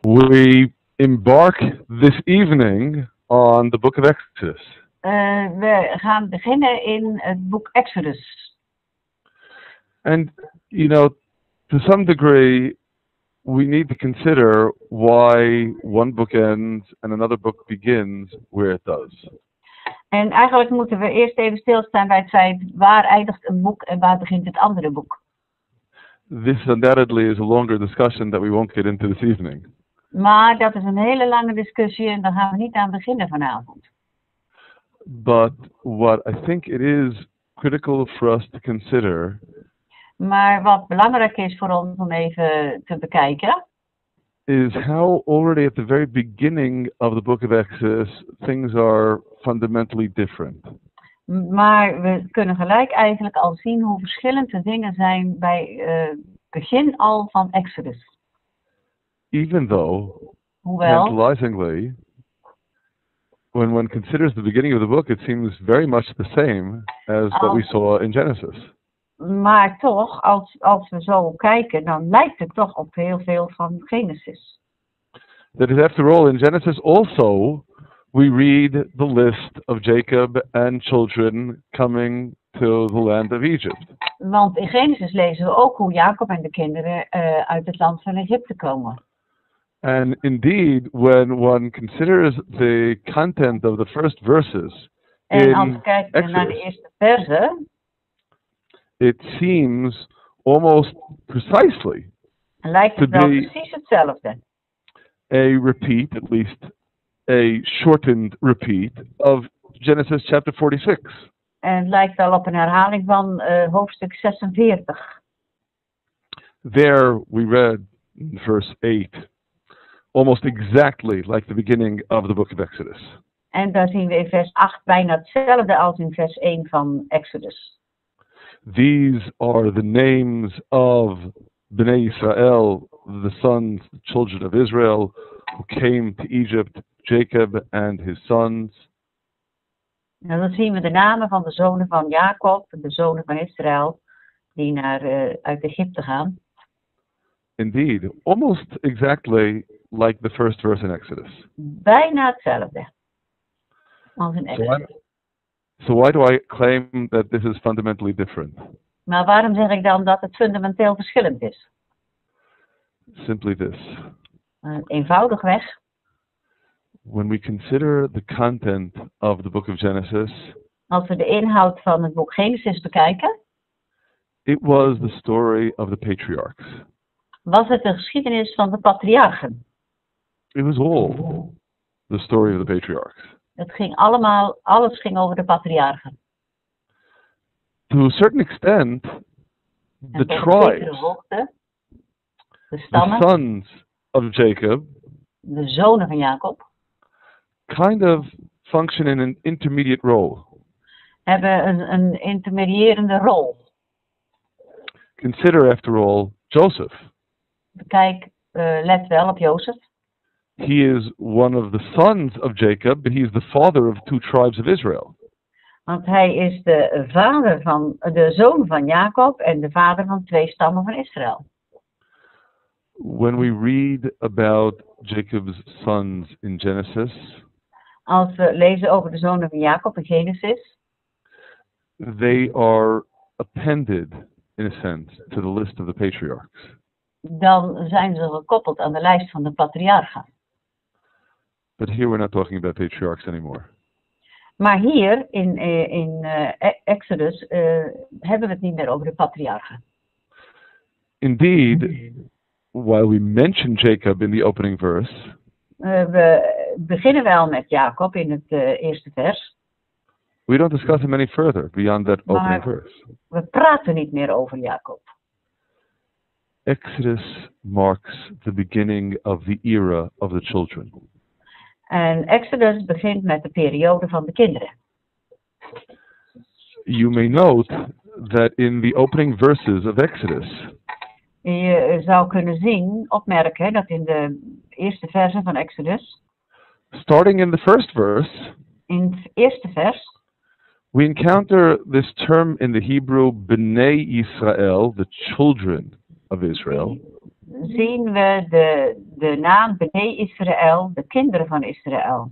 We embark this evening on the book of Exodus. We gaan beginnen in het boek Exodus. And, you know, to some degree, we need to consider why one book ends and another book begins where it does. En eigenlijk moeten we eerst even stilstaan bij het feit, waar eindigt een boek en waar begint het andere boek. This undoubtedly is a longer discussion that we won't get into this evening. Maar dat is een hele lange discussie en daar gaan we niet aan beginnen vanavond. But what I think it is critical for us to consider Maar wat belangrijk is voor ons om even te bekijken, is how already at the very beginning of the book of Exodus things are fundamentally different. maar we kunnen gelijk eigenlijk al zien hoe verschillend de dingen zijn bij het begin al van Exodus. Even though, Hoewel, tantalizingly, when one considers the beginning of the book, it seems very much the same as what we saw in Genesis. maar toch, als we zo kijken, dan lijkt het toch op heel veel van Genesis. That is, after all, in Genesis also, we read the list of Jacob and children coming to the land of Egypt. Want in Genesis lezen we ook hoe Jacob en de kinderen uit het land van Egypte komen. And indeed, when one considers the content of the first verses En als in we kijken naar de Exodus, eerste verse, it seems almost precisely lijkt het to wel be precies hetzelfde. a repeat, at least a shortened repeat, of Genesis chapter 46. En het lijkt wel op een herhaling van hoofdstuk 46. There we read in verse 8, almost exactly like the beginning of the book of Exodus. En daar zien we in vers 8 bijna hetzelfde als in vers 1 van Exodus. These are the names of Bnei Israel, the sons, the children of Israel, who came to Egypt, Jacob and his sons. En dan zien we de namen van de zonen van Jacob, de zonen van Israël, die uit Egypte gaan. Indeed, almost exactly like the first verse in Exodus. Bijna hetzelfde als in Exodus. So why do I claim that this is fundamentally different? Maar waarom zeg ik dan dat het fundamenteel verschillend is? Simply this. Eenvoudigweg, When we consider the content of the book of Genesis, als we de inhoud van het boek Genesis bekijken, it was the story of the patriarchs. was het de geschiedenis van de patriarchen. It was all the story of the patriarchs. Het ging alles ging over de patriarchen. To a certain extent, the En tot op zekere tribes, hoogte, de the stammen, sons of Jacob, de zonen van Jacob, kind of function in an intermediate role. hebben een intermediërende rol. Consider, after all, Joseph. Kijk, let wel op Jozef. He is one of the sons of Jacob, but he is the father of two tribes of Israel. Want hij is de zoon van Jacob en de vader van 2 stammen van Israël. When we read about Jacob's sons in Genesis, Als we lezen over de zonen van Jacob in Genesis, they are appended, in a sense, to the list of the patriarchs. dan zijn ze gekoppeld aan de lijst van de patriarchen. But here we're not talking about patriarchs anymore. Maar hier in Exodus hebben we het niet meer over de patriarchen. Indeed, while we mention Jacob in the opening verse, We beginnen wel met Jacob in het eerste vers. we don't discuss him any further beyond that opening Maar verse. we praten niet meer over Jacob. Exodus marks the beginning of the era of the children. En Exodus begint met de periode van de kinderen. You may note that in the opening verses of Exodus, Je zou kunnen opmerken dat in de eerste verse van Exodus, starting in the first verse, in het eerste vers, we encounter this term in the Hebrew, Bnei Israel, the children of Israel. zien we de naam Bnei Israël, de kinderen van Israël.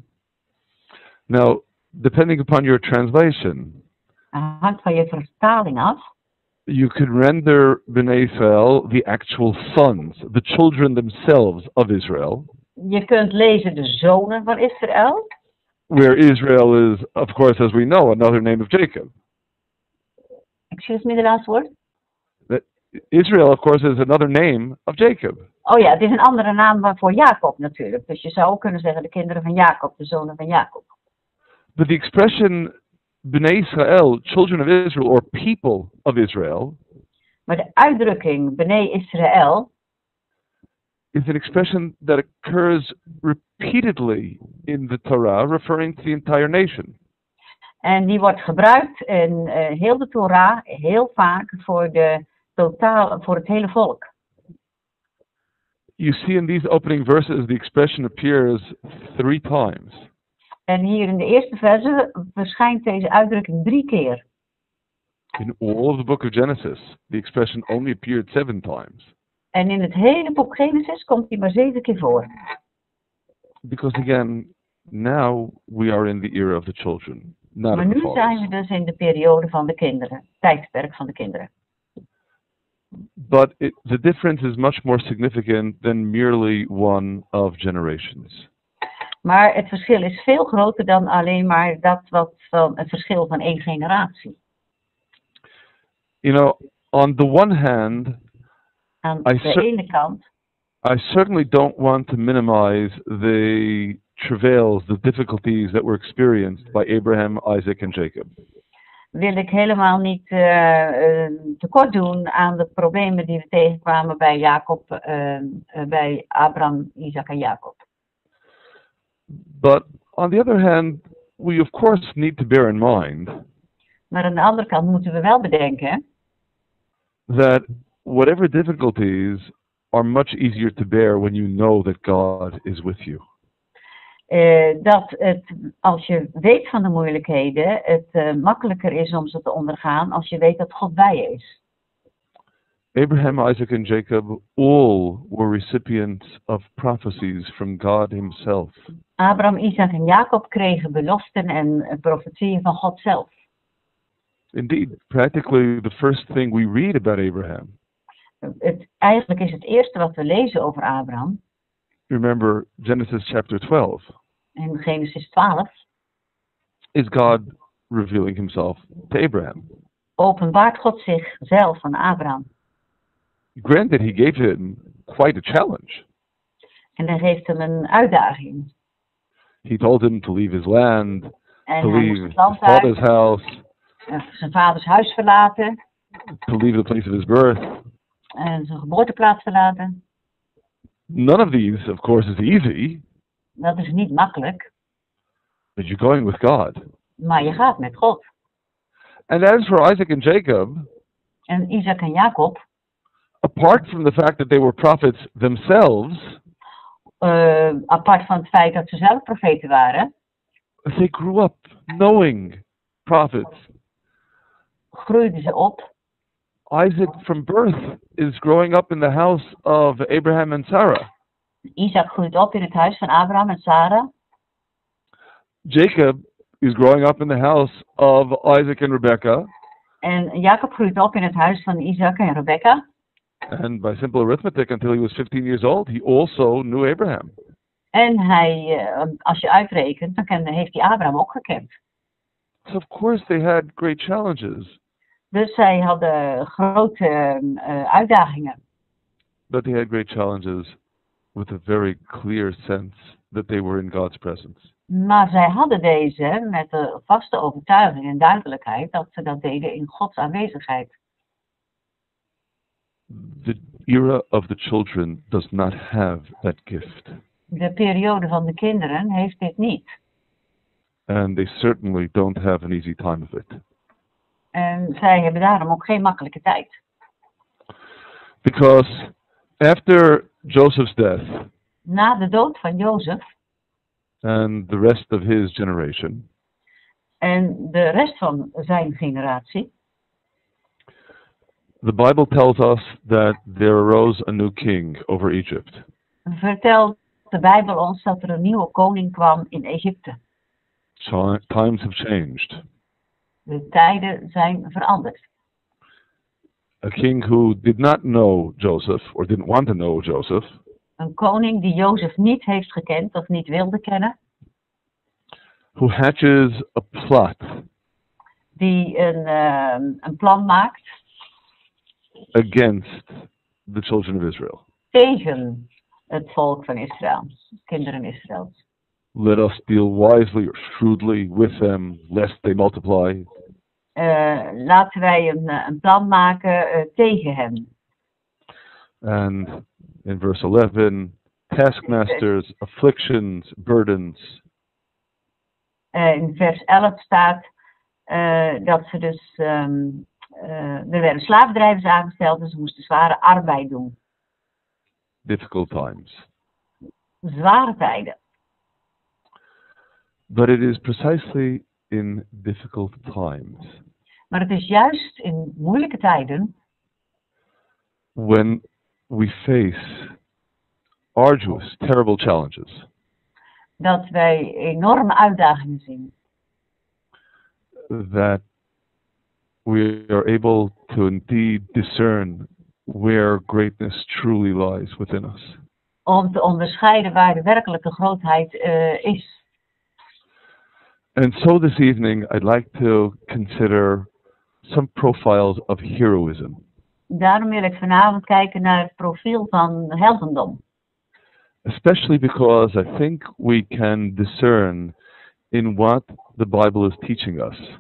Now, depending upon your translation, Het hangt van je vertaling af. you could render Bnei Israel the actual sons, the children themselves of Israel, Je kunt lezen de zonen van Israël. where Israel is, of course, as we know, another name of Jacob. Excuse me, de laatste woord? Israel, of course, is another name of Jacob. Oh ja, het is een andere naam voor Jacob natuurlijk. Dus je zou ook kunnen zeggen de kinderen van Jacob, de zonen van Jacob. But the expression Bnei Israel, children of Israel, or people of Israel, Maar de uitdrukking Bnei Israël is an expression that occurs repeatedly in the Torah, referring to the entire nation. en die wordt gebruikt in heel de Torah heel vaak voor het hele volk. You see in these opening verses, the expression appears 3 times. En hier in de eerste verse verschijnt deze uitdrukking 3 keer. In all of the book of Genesis, the expression only appeared 7 times. En in het hele boek Genesis komt die maar 7 keer voor. Because again, now we are in the era of the children, not Maar of the nu zijn fathers. we dus in de periode van de kinderen, tijdperk van de kinderen. But the difference is much more significant than merely one of generations. Maar het verschil is veel groter dan alleen maar het verschil van 1 generatie. You know, on the one hand, Aan de ene kant I certainly don't want to minimize the travails, the difficulties that were experienced by Abraham, Isaac, and Jacob. wil ik helemaal niet tekort doen aan de problemen die we tegenkwamen bij bij Abraham, Isaac en Jacob. But on the other hand, we of course need to bear in mind Maar aan de andere kant moeten we wel bedenken that whatever difficulties are much easier to bear when you know that God is with you. Dat als je weet van de moeilijkheden, het makkelijker is om ze te ondergaan als je weet dat God bij je is. Abraham, Isaac, and Jacob all were recipients of prophecies from God himself. Abraham, Isaac en Jacob kregen beloften en profetieën van God zelf. Indeed, practically the first thing we read about Abraham. Eigenlijk is het eerste wat we lezen over Abraham. Remember Genesis chapter 12. In Genesis 12. Is God revealing himself to Abraham. Openbaart God zichzelf aan Abraham. Granted, he gave him quite a challenge. En hij geeft hem een uitdaging. He told him to leave his land, En to hij leave moest his het land father's uit, house, zijn vaders huis verlaten. to leave the place of his birth. En zijn geboorteplaats verlaten. None of these, of course, is easy, Dat is niet makkelijk. but you're going with God. Maar je gaat met God. And as for Isaac and Jacob, En Isaac en Jacob, apart from the fact that they were prophets themselves, apart van het feit dat ze zelf profeten waren, they grew up knowing prophets. groeiden ze op. Isaac from birth is growing up in the house of Abraham and Sarah. Isaac groeit op in het huis van Abraham en Sarah. Jacob is growing up in the house of Isaac and Rebekah. En Jacob groeit op in het huis van Isaac en Rebekka. And by simple arithmetic, until he was 15 years old, he also knew Abraham. En als je uitrekent, dan heeft hij Abraham ook gekend. So of course they had great challenges. Dus zij hadden grote uitdagingen. But they had great challenges with a very clear sense that they were in God's presence. Maar zij hadden deze met de vaste overtuiging en duidelijkheid dat ze dat deden in Gods aanwezigheid. The era of the children does not have that gift. De periode van de kinderen heeft dit niet. And they certainly don't have an easy time of it. En zij hebben daarom ook geen makkelijke tijd. Because after Joseph's death Na de dood van Jozef and the rest of his generation, en de rest van zijn generatie, The Bible tells us that there arose a new king over Egypt. Vertelt de Bijbel ons dat er een nieuwe koning kwam in Egypte. Times have changed. De tijden zijn veranderd. A king who did not know Joseph, or didn't want to know Joseph, Een koning die Jozef niet heeft gekend of niet wilde kennen. who hatches a plot Die een plan maakt against the children of Israel. tegen het volk van Israël. Kinderen Israëls. Let us deal wisely or shrewdly with them, lest they multiply. Laten wij een plan maken tegen hem. And in verse 11, taskmasters, afflictions, burdens. In vers 11 staat dat ze dus... er werden slaafdrijvers aangesteld en ze moesten zware arbeid doen. Difficult times. Zware tijden. But it is precisely in difficult times Maar het is juist in moeilijke tijden when we face arduous, terrible challenges dat wij enorme uitdagingen zien. that we are able to indeed discern where greatness truly lies within us. Om te onderscheiden waar de werkelijke grootheid is. And so this evening I'd like to consider some profiles of heroism. Daarom wil ik vanavond kijken naar het profiel van heldendom. Especially because I think we can discern in what the Bible is teaching us.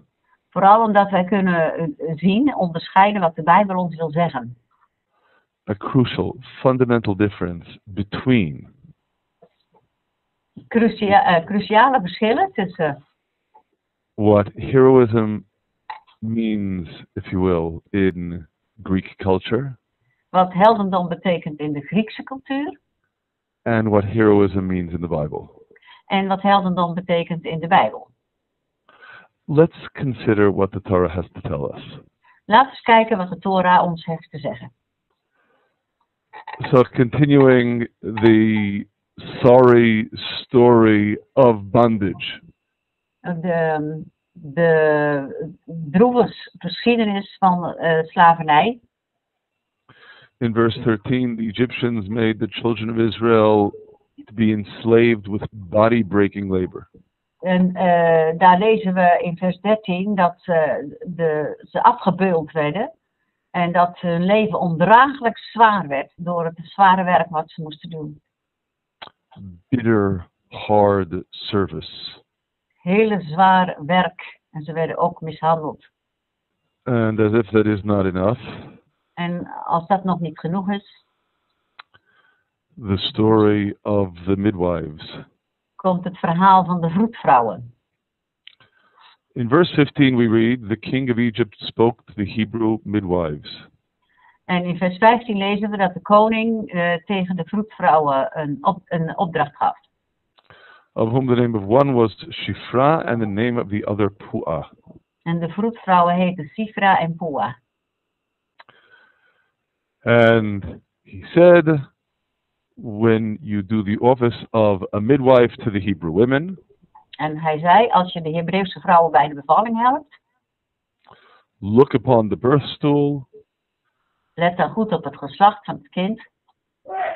Vooral omdat wij kunnen zien, onderscheiden wat de Bijbel ons wil zeggen. A crucial, fundamental difference between Cruciale verschillen tussen what heroism means, if you will, in Greek culture wat heldendom betekent in de Griekse cultuur and what heroism means in the Bible. en wat heldendom betekent in de Bijbel. Let's consider what the Torah has to tell us. Laten we eens kijken wat de Torah ons heeft te zeggen. So continuing the sorry story of bondage. De droevige geschiedenis van slavernij. In verse 13, the Egyptians made the children of Israel to be enslaved with body-breaking labor. En daar lezen we in vers 13 dat ze afgebeuld werden. En dat hun leven ondraaglijk zwaar werd door het zware werk wat ze moesten doen. Bitter, hard service. Hele zwaar werk. En ze werden ook mishandeld. And as if that is not enough, En als dat nog niet genoeg is, the story of the midwives. komt het verhaal van de vroedvrouwen. In verse 15 we read, the king of Egypt spoke to the Hebrew midwives. En in vers 15 lezen we dat de koning tegen de vroedvrouwen een opdracht gaf. Of whom the name of one was Shifra and the name of the other Puah. En de vroedvrouwen heten Sifra en Pua. And he said, when you do the office of a midwife to the Hebrew women, En hij zei, als je de Hebreeuwse vrouwen bij de bevalling helpt, look upon the birth stool. let dan goed op het geslacht van het kind.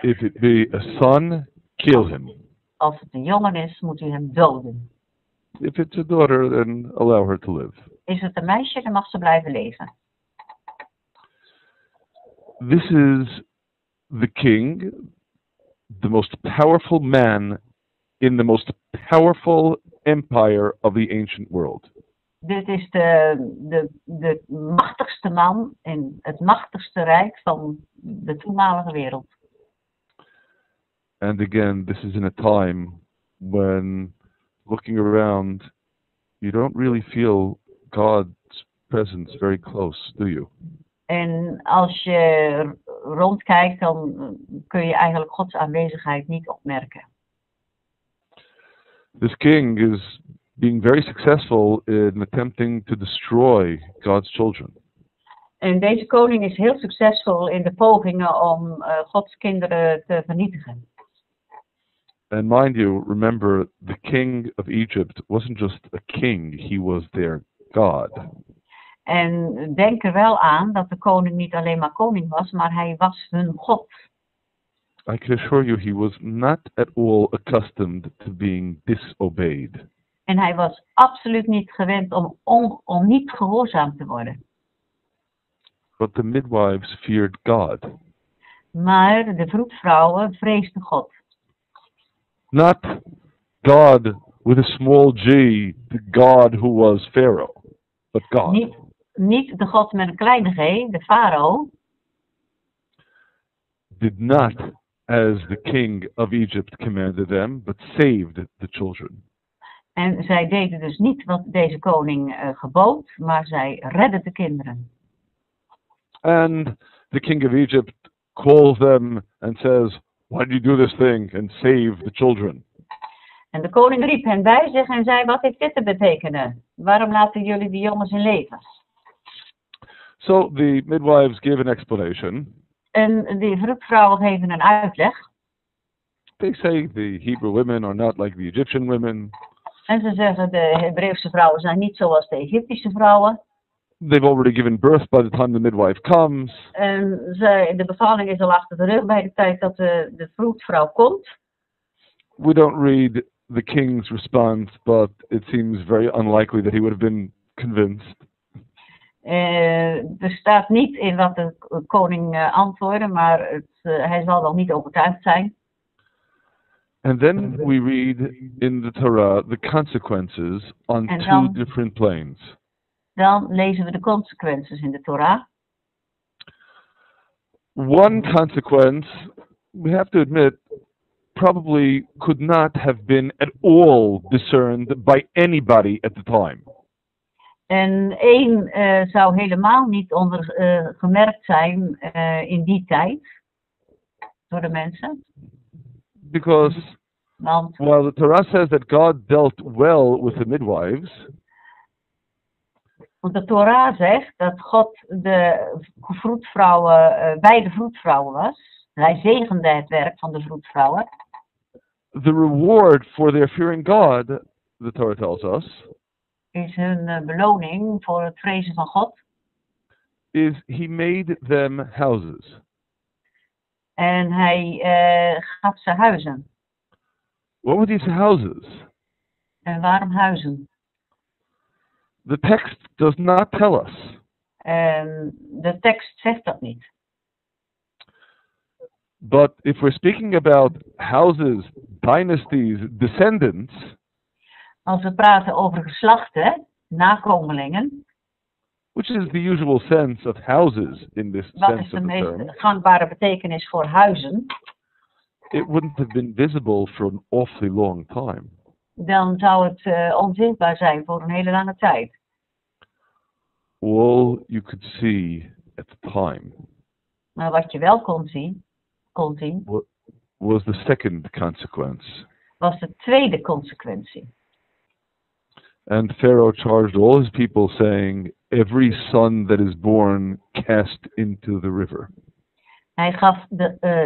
If it be a son, kill him. Als het een jongen is, moet u hem doden. If it's a daughter, then allow her to live. Is het een meisje, dan mag ze blijven leven. This is the king, the most powerful man in the most powerful empire of the ancient world. Dit is de machtigste man in het machtigste rijk van de toenmalige wereld. And again, this is in a time when looking around, you don't really feel God's presence very close, do you? En als je rondkijkt, dan kun je eigenlijk Gods aanwezigheid niet opmerken. This king is being very successful in attempting to destroy God's children. En deze koning is heel succesvol in de pogingen om Gods kinderen te vernietigen. And mind you, remember, the king of Egypt wasn't just a king, he was their God. En denk er wel aan dat de koning niet alleen maar koning was, maar hij was hun God. I can assure you he was not at all accustomed to being disobeyed. En hij was absoluut niet gewend om niet gehoorzaam te worden. But the midwives feared God. Maar de vroedvrouwen vreesden God. Not God with a small g, the God who was Pharaoh, but God. Niet de God met een kleine g, de farao. Did not, as the king of Egypt commanded them, but saved the children. En zij deden dus niet wat deze koning gebood, maar zij redden de kinderen. And the king of Egypt calls them and says, why do you do this thing and save the children? En de koning riep hen bij zich en zei, wat heeft dit te betekenen? Waarom laten jullie die jongens in leven? So the midwives give an explanation. En die vroedvrouwen geven een uitleg. They say the Hebrew women are not like the Egyptian women. En ze zeggen, de Hebreeuwse vrouwen zijn niet zoals de Egyptische vrouwen. They've already given birth by the time the midwife comes. En de bevalling is al achter de rug bij de tijd dat de vroedvrouw komt. We don't read the king's response, but it seems very unlikely that he would have been convinced. Er staat niet in wat de koning antwoordde, maar hij zal wel niet overtuigd zijn. And then we read in the Torah the consequences on two different planes. Dan lezen we de consequenties in de Torah. One consequence, we have to admit, probably could not have been at all discerned by anybody at the time. En één zou helemaal niet gemerkt zijn in die tijd door de mensen. Because while the Torah says that God dealt well with the midwives, want de Torah zegt dat God bij de vroedvrouwen was. Hij zegende het werk van de vroedvrouwen. The reward for their fearing God, the Torah tells us, is hun beloning voor het vrezen van God. Is he made them houses. En hij gaf ze huizen. What were these houses? En waarom huizen? The text does not tell us. De tekst zegt dat niet. But if we're speaking about houses, dynasties, descendants, als we praten over geslachten, nakomelingen, which is the usual sense of houses in this wat sense is de of the meest term, gangbare betekenis voor huizen, it wouldn't have been visible for an awfully long time. Dan zou het onzichtbaar zijn voor een hele lange tijd. All you could see at the time. Maar wat je wel kon zien, was the second consequence. Was de tweede consequentie. And Pharaoh charged all his people, saying, every son that is born cast into the river. Hij gaf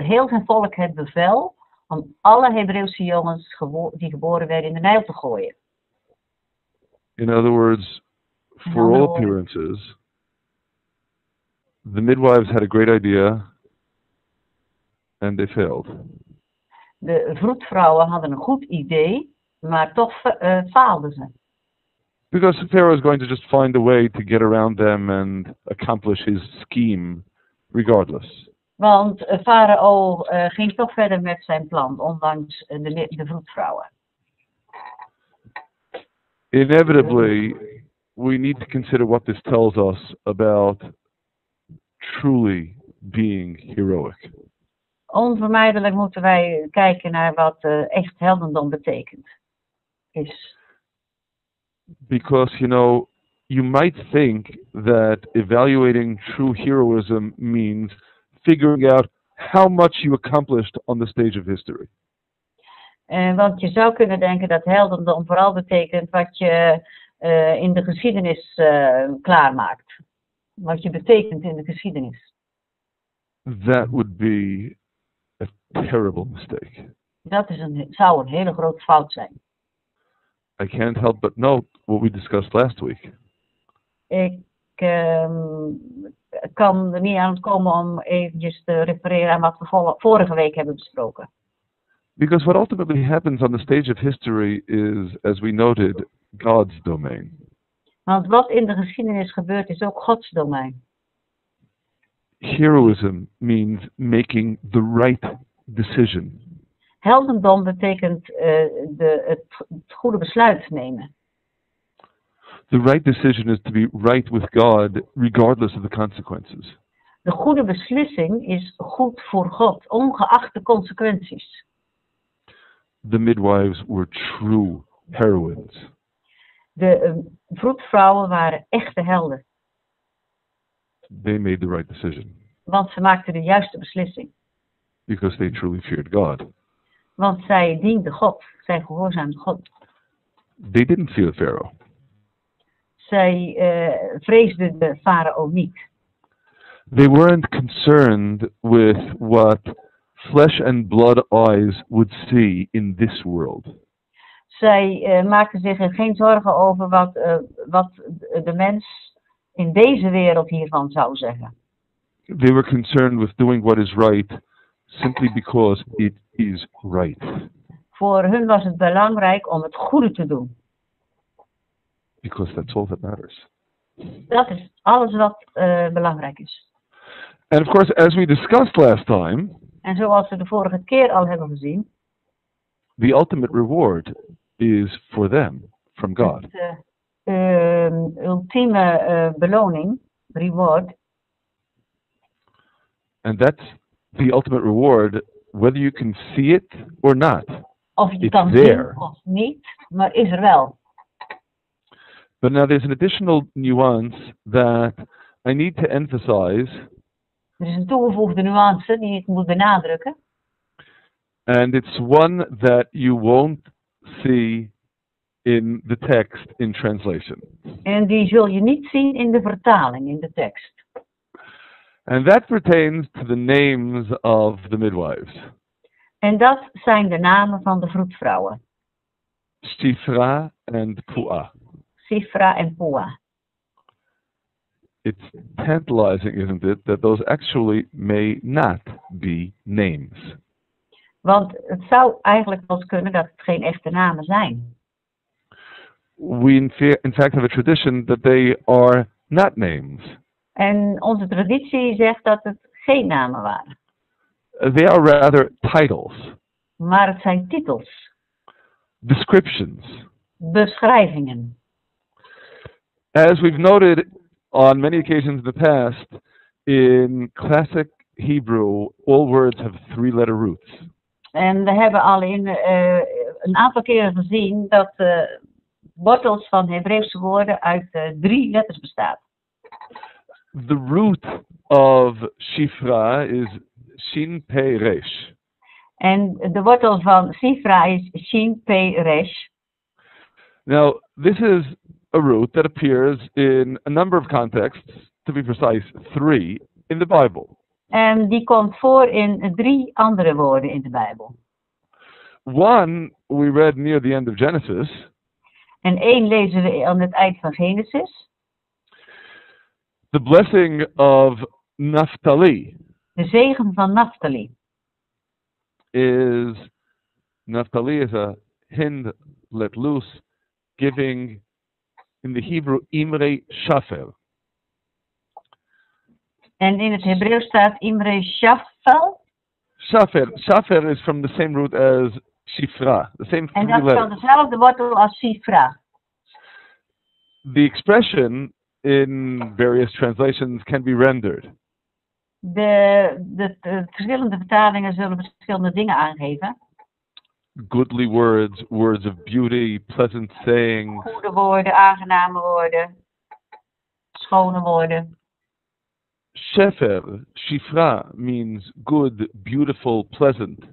heel zijn volk het bevel om alle Hebreeuwse jongens die geboren werden in de Nijl te gooien. In other words, for all appearances, the midwives had a great idea and they failed. De vroedvrouwen hadden een goed idee, maar toch faalden ze. Because Pharaoh is going to just find a way to get around them and accomplish his scheme regardless. Want Farao ging toch verder met zijn plan, ondanks de vroedvrouwen. Inevitably, we need to consider what this tells us about truly being heroic. Onvermijdelijk moeten wij kijken naar wat echt heldendom betekent. Because, you might think that evaluating true heroism means figuring out how much you accomplished on the stage of history. Want je zou kunnen denken dat heldendom vooral betekent wat je in de geschiedenis klaarmaakt. wat je betekent in de geschiedenis. that would be a terrible mistake. Dat zou een hele grote fout zijn. I can't help but note what we discussed last week. Ik kan er niet aan komen om eventjes te refereren aan wat we vorige week hebben besproken. Because what ultimately happens on the stage of history is, as we noted, God's domain. Want wat in de geschiedenis gebeurt is ook Gods domein. Heroism means making the right decision. Heldendom betekent het goede besluit nemen. The right decision is to be right with God, regardless of the consequences. De goede beslissing is goed voor God, ongeacht de consequenties. The midwives were true heroines. De vroedvrouwen waren echte helden, They made the right decision want ze maakten de juiste beslissing. because they truly feared God. Want zij dienden God, zij gehoorzaamden God. They didn't fear Pharaoh. Zij vreesden de farao niet. They weren't concerned with what flesh and blood eyes would see in this world. Zij maakten zich er geen zorgen over wat de mens in deze wereld hiervan zou zeggen. They were concerned with doing what is right simply because it is right. Voor hun was het belangrijk om het goede te doen. Because that's all that matters. Dat is alles wat belangrijk is. And of course, as we discussed last time, En zoals we de vorige keer al hebben gezien, the ultimate reward is for them, from God. de ultieme beloning, reward, And that's the ultimate reward, whether you can see it or not. of je It's kan there. zien of niet, maar is er wel. But now there's an additional nuance that I need to emphasize, Er is een toegevoegde nuance die ik moet benadrukken. and it's one that you won't see in the text in translation. En die zul je niet zien in de vertaling, in de tekst. And that pertains to the names of the midwives. En dat zijn de namen van de vroedvrouwen. Shifra and Puah. Sifra en Pua. It's tantalizing, isn't it, that those actually may not be names. Want het zou eigenlijk wel eens kunnen dat het geen echte namen zijn. We in fact have a tradition that they are not names. En onze traditie zegt dat het geen namen waren. They are rather titles, Maar het zijn titels, descriptions. beschrijvingen. As we've noted on many occasions in the past, in classic Hebrew, all words have three-letter roots. En we hebben al een aantal keren gezien dat wortels van Hebreeuwse woorden uit 3 letters bestaat. The root of Shifra is Shin Pe Resh. En de wortel van Sifra is Shin Pe Resh. Now, this is a root that appears in a number of contexts, to be precise, 3 in the Bible. En die komt voor in 3 andere woorden in de Bijbel. One we read near the end of Genesis, En 1 lezen we aan het eind van Genesis. the blessing of Naphtali De zegen van Naphtali. is, Naphtali is a hind let loose, giving in the Hebrew Imre Shafel. En in het Hebreeuws staat Imre Shafel. Shafel is from the same root as Shifra, the same En 3 dat is van letters. dezelfde wortel als Sifra. The expression in various translations can be rendered. De verschillende vertalingen zullen verschillende dingen aangeven. Goodly words, words of beauty, pleasant sayings. Goede woorden, aangename woorden, schone woorden. Shefer, Shifra, means good, beautiful, pleasant.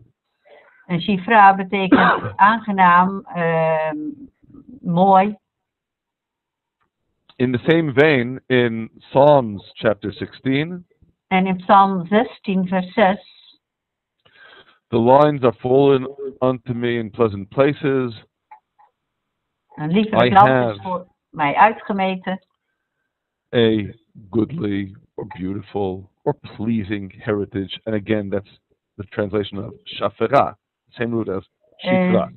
En Shifra betekent aangenaam, mooi. In the same vein, in Psalms chapter 16, En in Psalm 16, vers 6. the lines are fallen unto me in pleasant places. Een liefelijk I land have is voor mij uitgemeten. a goodly or beautiful or pleasing heritage. And again, that's the translation of shafera, same root as shifra.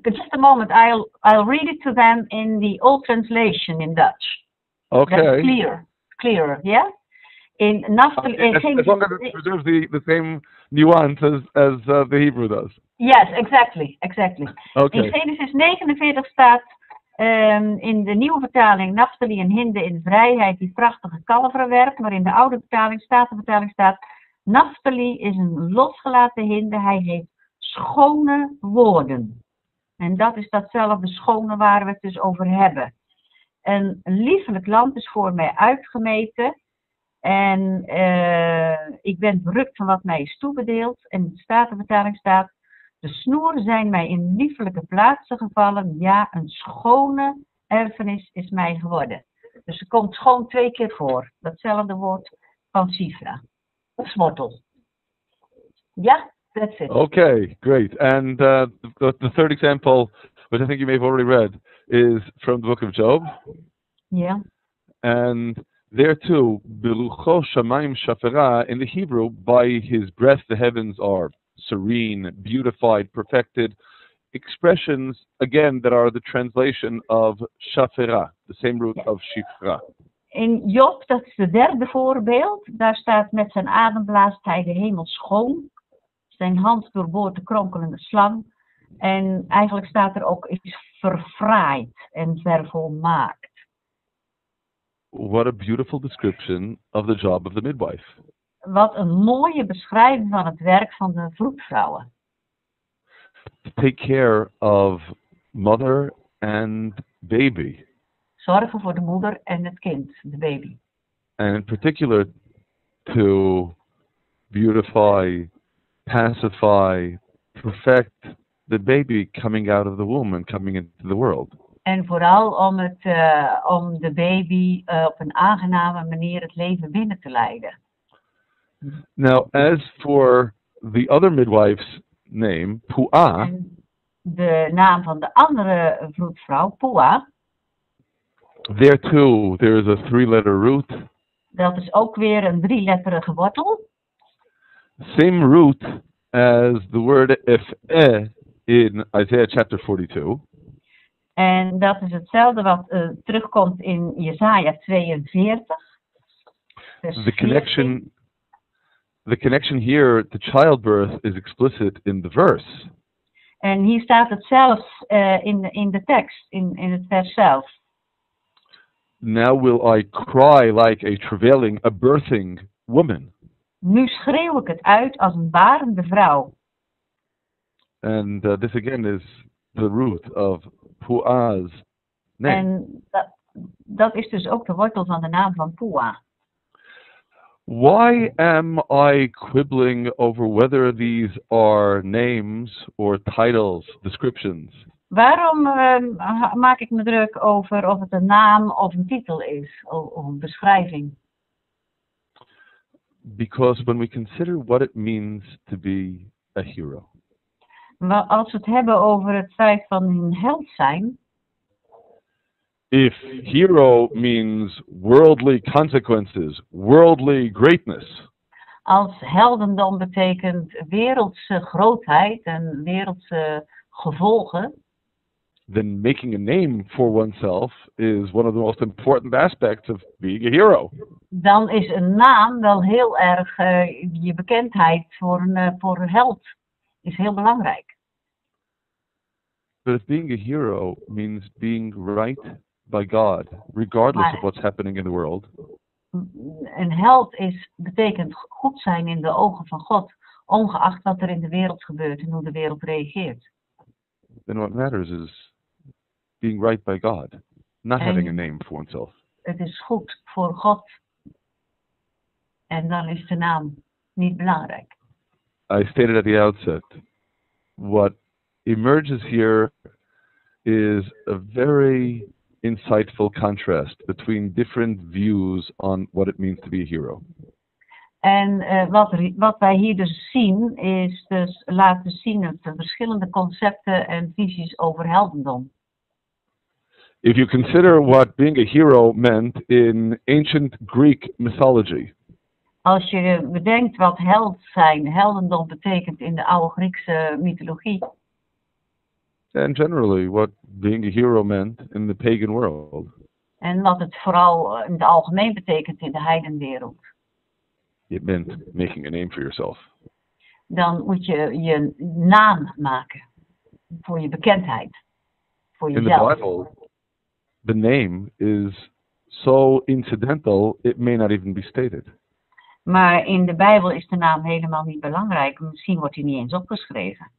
Just a moment, I'll read it to them in the old translation in Dutch. Okay. That's clearer, yeah? In Naphtali, as long as it preserves the same nuance as the Hebrew does. Yes, exactly. Okay. In Genesis 49 staat in de nieuwe vertaling Naphtali en hinde in vrijheid die prachtige kalveren werpt, maar in de oude vertaling, Statenvertaling staat Naphtali is een losgelaten hinde, hij heeft schone woorden. En dat is datzelfde schone waar we het dus over hebben. Een liefelijk land is voor mij uitgemeten. En ik ben verrukt van wat mij is toebedeeld. En in de Statenvertaling staat: de snoeren zijn mij in liefelijke plaatsen gevallen. Ja, een schone erfenis is mij geworden. Dus er komt schoon 2 keer voor. Datzelfde woord van Sifra. Of smortel. Ja, that's it. Okay, great. And the third example, which I think you may have already read, is from the book of Job. Yeah. And there too, Berucho Shamayim Shafera, in the Hebrew, by his breath the heavens are serene, beautified, perfected. Expressions, again, that are the translation of Shafera, the same root of Shifra. In Job, dat is het derde voorbeeld, daar staat: met zijn adem blaast hij de hemel schoon. Zijn hand doorboort de kronkelende slang. En eigenlijk staat er ook: is verfraaid en vervolmaakt. What a beautiful description of the job of the midwife. Wat een mooie beschrijving van het werk van de vroedvrouwen. To take care of mother and baby. Zorgen voor de moeder en het kind, de baby. And in particular to beautify, pacify, perfect the baby coming out of the womb and coming into the world. En vooral om de baby op een aangename manier het leven binnen te leiden. Now, as for the other midwife's name, Puah, En de naam van de andere vroedvrouw, Puah, there too there is a 3-letter root. dat is ook weer een 3-letterige wortel. Same root as the word ef'eh in Isaiah chapter 42. En dat is hetzelfde wat terugkomt in Jesaja 42. The connection here to childbirth is explicit in the verse. En hier staat het zelfs in de tekst, in het vers zelf. Now will I cry like a travailing, a birthing woman. Nu schreeuw ik het uit als een barende vrouw. And this again is the root of Puah's name. En dat is dus ook de wortel van de naam van Puah. Why am I quibbling over whether these are names or titles, descriptions? Waarom maak ik me druk over of het een naam of een titel is, of een beschrijving? Because when we consider what it means to be a hero. Als we het hebben over het feit van een held zijn. If hero means worldly consequences, worldly greatness. Als heldendom betekent wereldse grootheid en wereldse gevolgen. Then making a name for oneself is one of the most important aspects of being a hero. Dan is een naam wel heel erg, je bekendheid voor een held is heel belangrijk. But if being a hero means being right by God, regardless of what's happening in the world. Een held betekent goed zijn in de ogen van God, ongeacht wat er in de wereld gebeurt en hoe de wereld reageert. Then what matters is being right by God, not having a name for oneself. Het is goed voor God. En dan is de naam niet belangrijk. I stated at the outset, what emerges here is a very insightful contrast between different views on what it means to be a hero. En wat wij hier dus zien, is dus laten zien de verschillende concepten en visies over heldendom. If you consider what being a hero meant in ancient Greek mythology, Als je bedenkt wat held zijn, heldendom betekent in de oude Griekse mythologie. and generally what being a hero meant in the pagan world, En wat het vooral in het algemeen betekent in de heidenwereld. it meant making a name for yourself. Dan moet je je naam maken. Voor je bekendheid. Voor In the jezelf. Bible, the name is so incidental, it may not even be stated. Maar in de Bijbel is de naam helemaal niet belangrijk. Misschien wordt hij niet eens opgeschreven.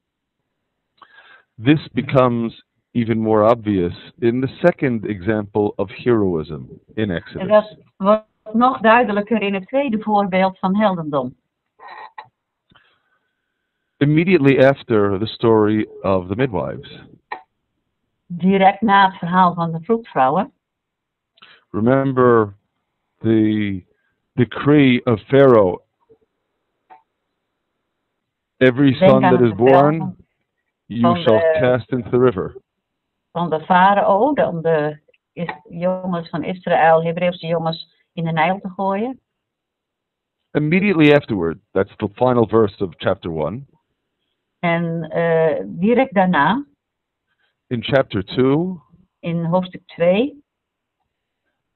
This becomes even more obvious in the second example of heroism in En Exodus. dat wordt nog duidelijker in het tweede voorbeeld van heldendom. Immediately after the story of the midwives, Direct na het verhaal van de vroedvrouwen. remember the decree of Pharaoh. Every son Denk aan that het is born, bevel you van shall de- cast into the river. Van de farao, om de jongens van Israël, Hebreeuwse jongens, in de Nijl te gooien. Immediately afterward, that's the final verse of chapter 1. En direct daarna, In chapter 2, in hoofdstuk 2,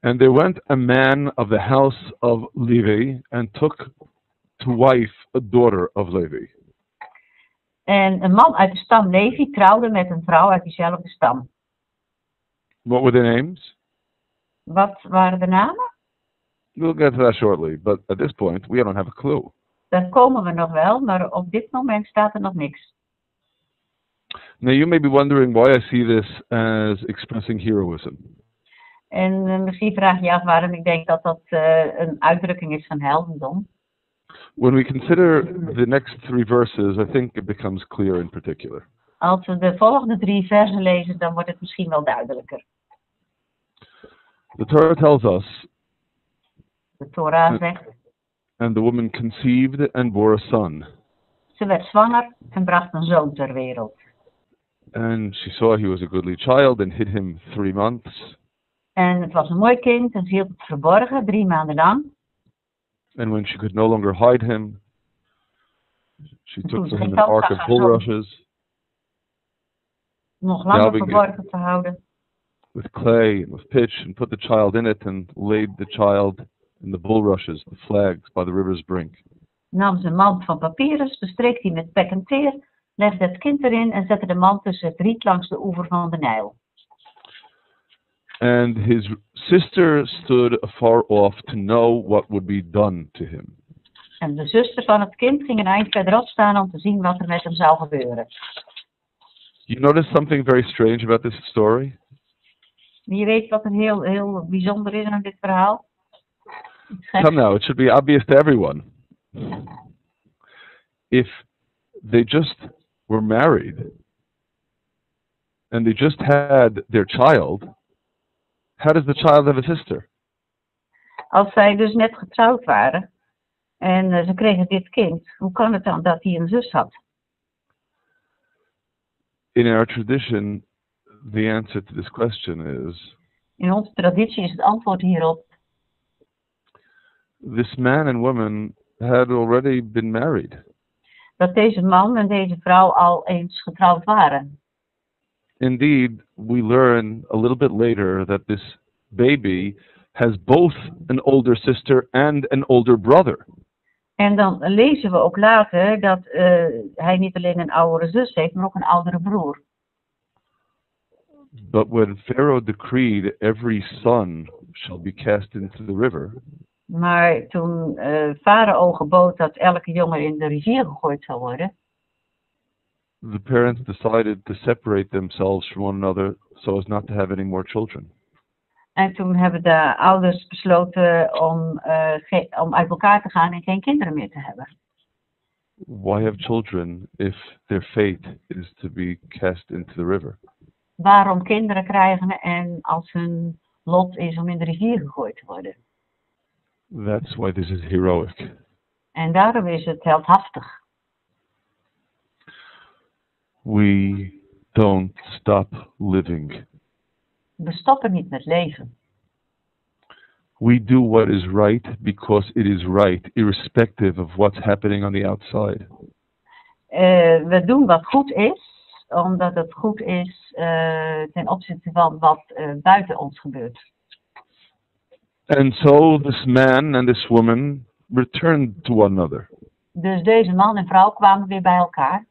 and there went a man of the house of Levi and took to wife a daughter of Levi. en een man uit de stam Levi trouwde met een vrouw uit diezelfde stam. What were their names? Wat waren de namen? We'll get to that shortly, but at this point, we don't have a clue. Daar komen we nog wel, maar op dit moment staat er nog niks. Now, you may be wondering why I see this as expressing heroism. En misschien vraag je je af waarom ik denk dat dat een uitdrukking is van heldendom. When we consider the next 3 verses, I think it becomes clear in particular. Als we de volgende 3 versen lezen, dan wordt het misschien wel duidelijker. The Torah tells us, De Torah zegt, and the woman conceived and bore a son. ze werd zwanger en bracht een zoon ter wereld. And she saw he was a goodly child and hid him 3 months. En het was een mooi kind en ze hield het verborgen 3 maanden lang. And when she could no longer hide him, she took for him an ark of bulrushes Nog langer Dagen, verborgen te houden. with clay and with pitch, and put the child in it, and laid the child in the bulrushes, the flags, by the river's brink. Nam ze een mand van papyrus, bestreek die met pek en teer, legde het kind erin en zette de mand tussen het riet langs de oever van de Nijl. And his sister stood afar off to know what would be done to him. En de zuster van het kind ging een eind verderop staan om te zien wat er met hem zou gebeuren. You notice something very strange about this story? Wie weet wat er heel bijzonder is aan dit verhaal? Come now, it should be obvious to everyone. If they just were married and they just had their child, how does the child have a sister? Als zij dus net getrouwd waren en ze kregen dit kind, hoe kan het dan dat hij een zus had? In our tradition, the answer to this question is, In onze traditie is het antwoord hierop: this man and woman had already been married. dat deze man en deze vrouw al eens getrouwd waren. Indeed, we learn a little bit later that this baby has both an older sister and an older brother. En dan lezen we ook later dat hij niet alleen een oudere zus heeft, maar ook een oudere broer. But when Pharaoh decreed every son shall be cast into the river, Maar toen Farao gebood dat elke jongen in de rivier gegooid zou worden, the parents decided to separate themselves from one another so as not to have any more children. en toen hebben de ouders besloten om uit elkaar te gaan en geen kinderen meer te hebben. Why have children if their fate is to be cast into the river? waarom kinderen krijgen en als hun lot is om in de rivier gegooid te worden. That's why this is heroic. En daarom is het heldhaftig. We don't stop living. We stoppen niet met leven. We do what is right because it is right, irrespective of what's happening on the outside. We doen wat goed is, omdat het goed is ten opzichte van wat buiten ons gebeurt. And so this man and this woman returned to one another Dus deze man en vrouw kwamen weer bij elkaar.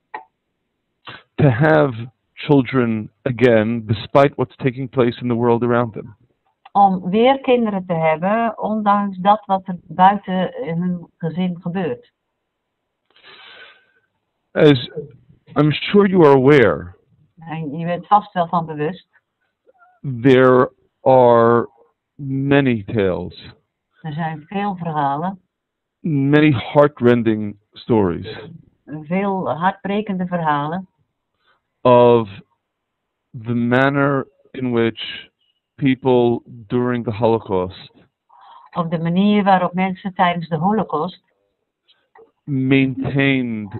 to have children again, despite what's taking place in the world around them. Om weer kinderen te hebben, ondanks dat wat er buiten hun gezin gebeurt. As I'm sure you are aware, En je bent vast wel van bewust. there are many tales, Er zijn veel verhalen, many heartrending stories veel hartbrekende verhalen. of the manner in which people during the Holocaust Op de manier waarop mensen tijdens de Holocaust maintained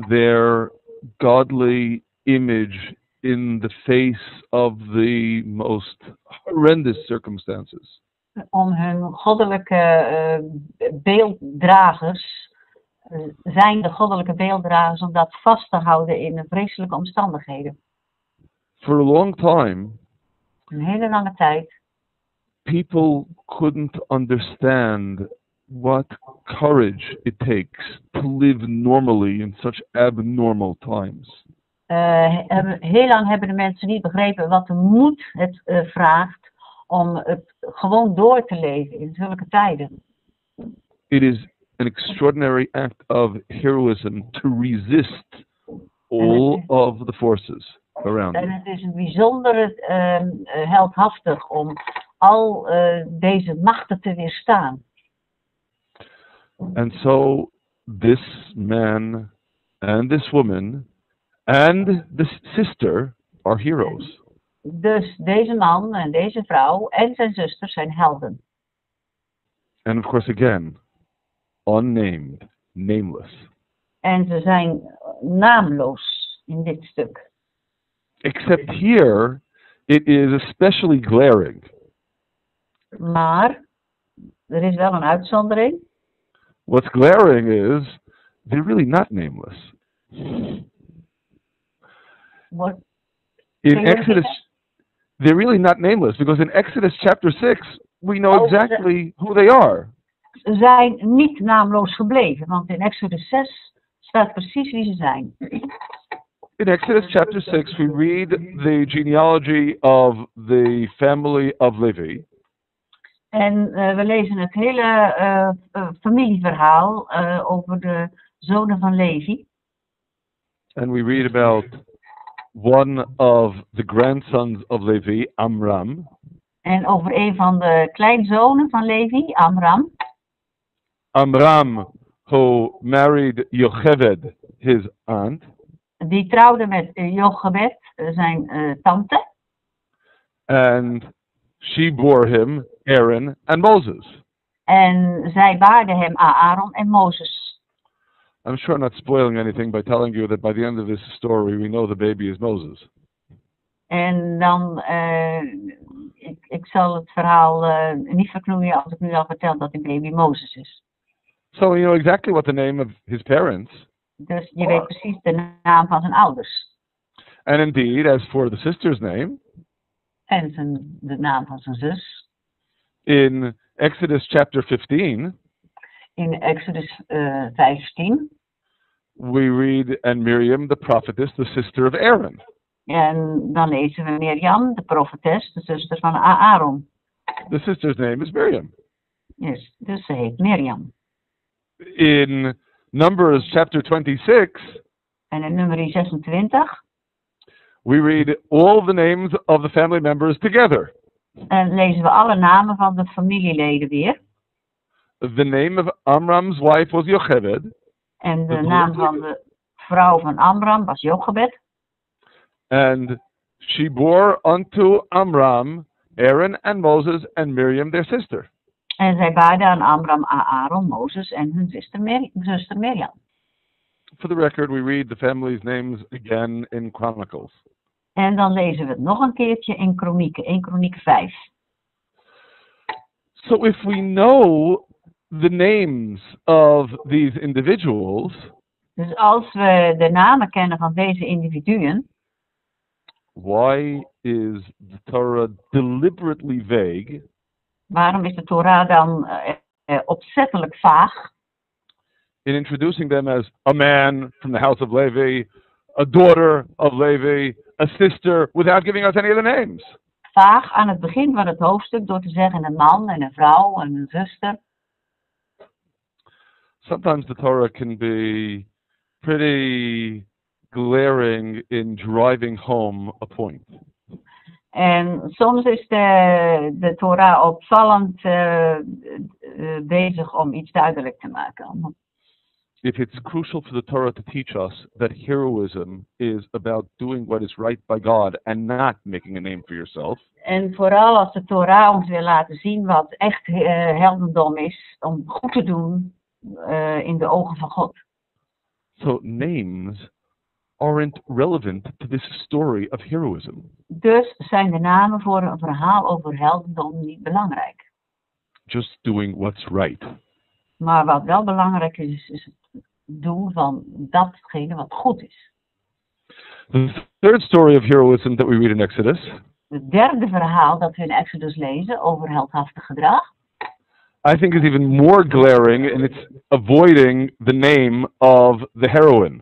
their godly image in the face of the most horrendous circumstances. om hun goddelijke beelddragers, zijn de goddelijke beelddragers, om dat vast te houden in de vreselijke omstandigheden. For a long time, Een hele lange tijd. people couldn't understand what courage it takes to live normally in such abnormal times. Heel lang hebben de mensen niet begrepen wat de moed het vraagt om het gewoon door te leven in zulke tijden. It is an extraordinary act of heroism to resist all of the forces around En you. het is een bijzonder heldhaftig om al deze machten te weerstaan. And so this man and this woman and this sister are heroes. Dus deze man en deze vrouw en zijn zuster zijn helden. And of course, again, unnamed, nameless. En ze zijn naamloos in dit stuk. Except here, it is especially glaring. Maar er is wel een uitzondering. What's glaring is they're really not nameless. Wordt- In Can you repeat Exodus, they're really not nameless because in Exodus chapter 6, we know Oh, exactly who they are. Ze zijn niet naamloos gebleven, want in Exodus 6 staat precies wie ze zijn. In Exodus chapter 6, we read the genealogy of the family of Levi. En we lezen het hele familieverhaal over de zonen van Levi. And we read about one of the grandsons of Levi, Amram. En over een van de kleinzonen van Levi, Amram. Amram, who married Yocheved, his aunt. Die trouwde met Jochebed, zijn tante. And she bore him Aaron and Moses. En zij baarde hem Aaron en Mozes. I'm sure I'm not spoiling anything by telling you that by the end of this story, we know the baby is Moses. En dan, ik zal het verhaal niet verknoeien als ik nu al vertel dat die baby Mozes is. So you know exactly what the name of his parents. Dus je weet precies de naam van zijn ouders. And indeed, as for the sister's name, En de naam van zijn zus. in Exodus chapter 15, In Exodus 15. we read, and Miriam, the prophetess, the sister of Aaron. En dan lezen we Mirjam, de profetes, de zuster van Aaron. The sister's name is Miriam. Yes, dus ze heet Mirjam. In Numbers chapter 26, En in nummer 26. we read all the names of the family members together. En lezen we alle namen van de familieleden weer. The name of Amram's wife was Yocheved, En de naam van de vrouw van Amram was Jochebed. and she bore unto Amram, Aaron and Moses and Miriam their sister. En zij baarden aan Amram, Aaron, Mozes en hun zuster Miriam. For the record, we read the families' names again in Chronicles. En dan lezen we het nog een keertje in Kronieken, 1 Kronieken 5. So if we know the names of these individuals, Dus als we de namen kennen van deze individuen, why is the Torah deliberately vague waarom is de Torah dan opzettelijk vaag? in introducing them as a man from the house of Levi, a daughter of Levi, a sister, without giving us any of the names? Vaag aan het begin van het hoofdstuk door te zeggen een man en een vrouw en een zuster. Sometimes the Torah can be pretty glaring in driving home a point. En soms is de Torah opvallend bezig om iets duidelijk te maken. If it's crucial for the Torah to teach us that heroism is about doing what is right by God and not making a name for yourself. En vooral als de Torah ons wil laten zien wat echt heldendom is, om goed te doen in de ogen van God. So names aren't relevant to this story of heroism. Dus zijn de namen voor een verhaal over heldendom niet belangrijk. Just doing what's right. Maar wat wel belangrijk is, is het doen van datgene wat goed is. The third story of heroism that we read in Exodus, Het derde verhaal dat we in Exodus lezen over heldhaftig gedrag, I think is even more glaring in its avoiding the name of the heroine.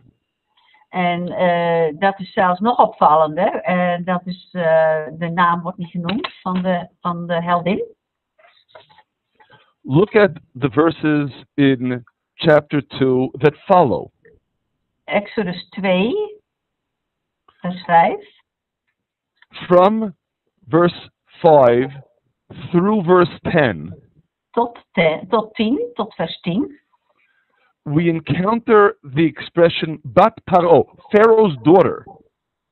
En dat is zelfs nog opvallender. Dat is, de naam wordt niet genoemd van de heldin. Look at the verses in chapter 2 that follow. Exodus 2, vers 5. From verse 5 through verse 10, Tot vers 10. we encounter the expression Bat Paro, Pharaoh's daughter.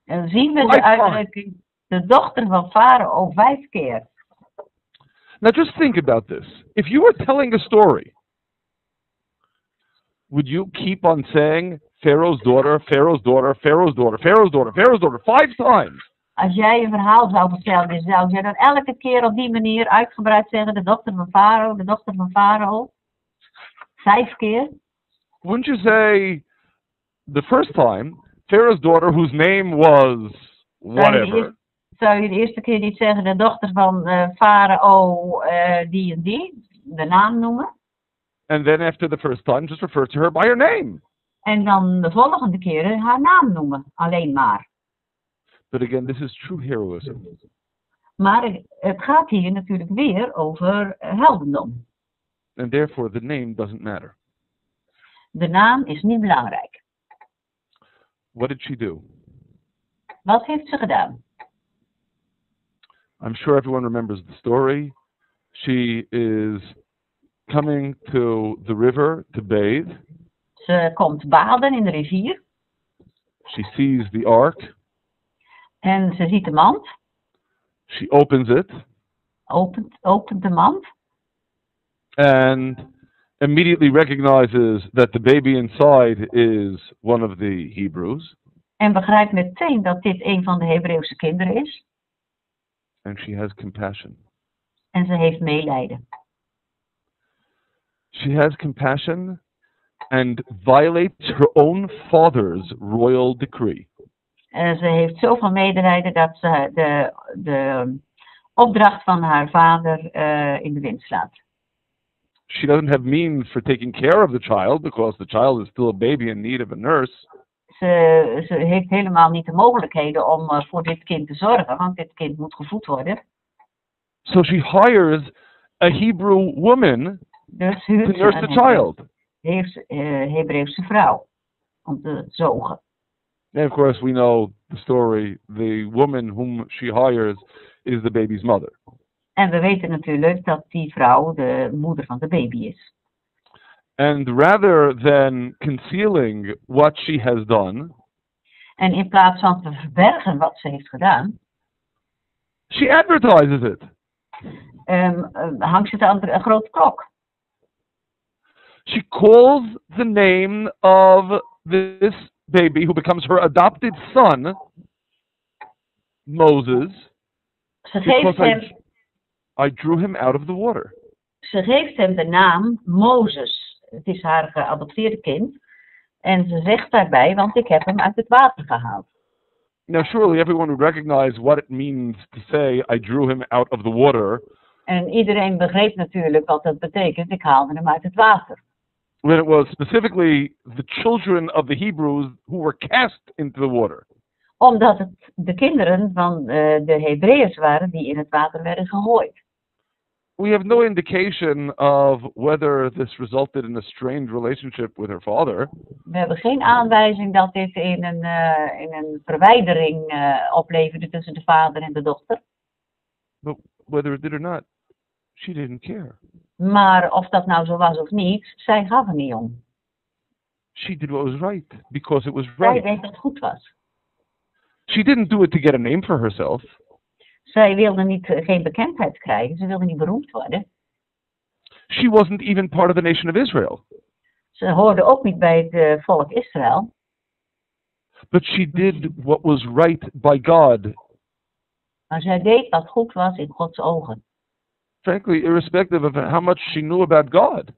En zien we de uitdrukking, de dochter van Farao 5 keer. Now just think about this. If you were telling a story, would you keep on saying Pharaoh's daughter, Pharaoh's daughter, Pharaoh's daughter, Pharaoh's daughter, Pharaoh's daughter 5 times? Als jij een verhaal zou vertellen, zou jij dan elke keer op die manier uitgebreid zeggen, de dochter van Farao, de dochter van Farao? 5 keer? Wouldn't you say the first time, Pharaoh's daughter whose name was whatever? Zou je de eerste keer niet zeggen, de dochter van Farao die en die, de naam noemen? And then after the first time, just refer to her by her name. En dan de volgende keren haar naam noemen, alleen maar. But again, this is true heroism. Maar het gaat hier natuurlijk weer over heldendom. And therefore the name doesn't matter. De naam is niet belangrijk. What did she do? Wat heeft ze gedaan? I'm sure everyone remembers the story. She is coming to the river to bathe. Ze komt baden in de rivier. She sees the ark. En ze ziet de mand. She opens it. Opent de mand. And immediately recognizes that the baby inside is one of the Hebrews. En begrijpt meteen dat dit een van de Hebreeuwse kinderen is. And she has compassion. En ze heeft medelijden. She has compassion and violates her own father's royal decree. En ze heeft zoveel medelijden dat ze de opdracht van haar vader in de wind slaat. She doesn't have means for taking care of the child because the child is still a baby in need of a nurse. Ze heeft helemaal niet de mogelijkheden om voor dit kind te zorgen, want dit kind moet gevoed worden. So she hires a Hebrew woman Dus to nurse the child. Hebreeuwse vrouw om te zogen. And of course we know the story. The woman whom she hires is the baby's mother. En we weten natuurlijk dat die vrouw de moeder van de baby is. And rather than concealing what she has done, En in plaats van te verbergen wat ze heeft gedaan, she advertises it. hangt ze het aan een grote klok. She calls the name of this baby who becomes her adopted son, Moses, Ze geeft, because I drew him out of the water. ze geeft hem de naam Mozes. Het is haar geadopteerde kind. En ze zegt daarbij, want ik heb hem uit het water gehaald. Now, surely everyone would recognize what it means to say, I drew him out of the water. En iedereen begreep natuurlijk wat dat betekent. Ik haalde hem uit het water. When it was specifically the children of the Hebrews who were cast into the water. Omdat het de kinderen van de Hebreeërs waren die in het water werden gegooid. We have no indication of whether this resulted in a strained relationship with her father. We hebben geen aanwijzing dat dit in een verwijdering opleverde tussen de vader en de dochter. But whether it did or not, she didn't care. Maar of dat nou zo was of niet, zij gaf er niet om. She did what was right because it was Zij right. deed wat het goed was. She didn't do it to get a name for herself. Zij wilde geen bekendheid krijgen, ze wilde niet beroemd worden. She wasn't even part of the nation of Israel. Ze hoorde ook niet bij het volk Israël. But she did what was right by God. Maar zij deed wat goed was in Gods ogen. Frankly, irrespective of how much she knew about God.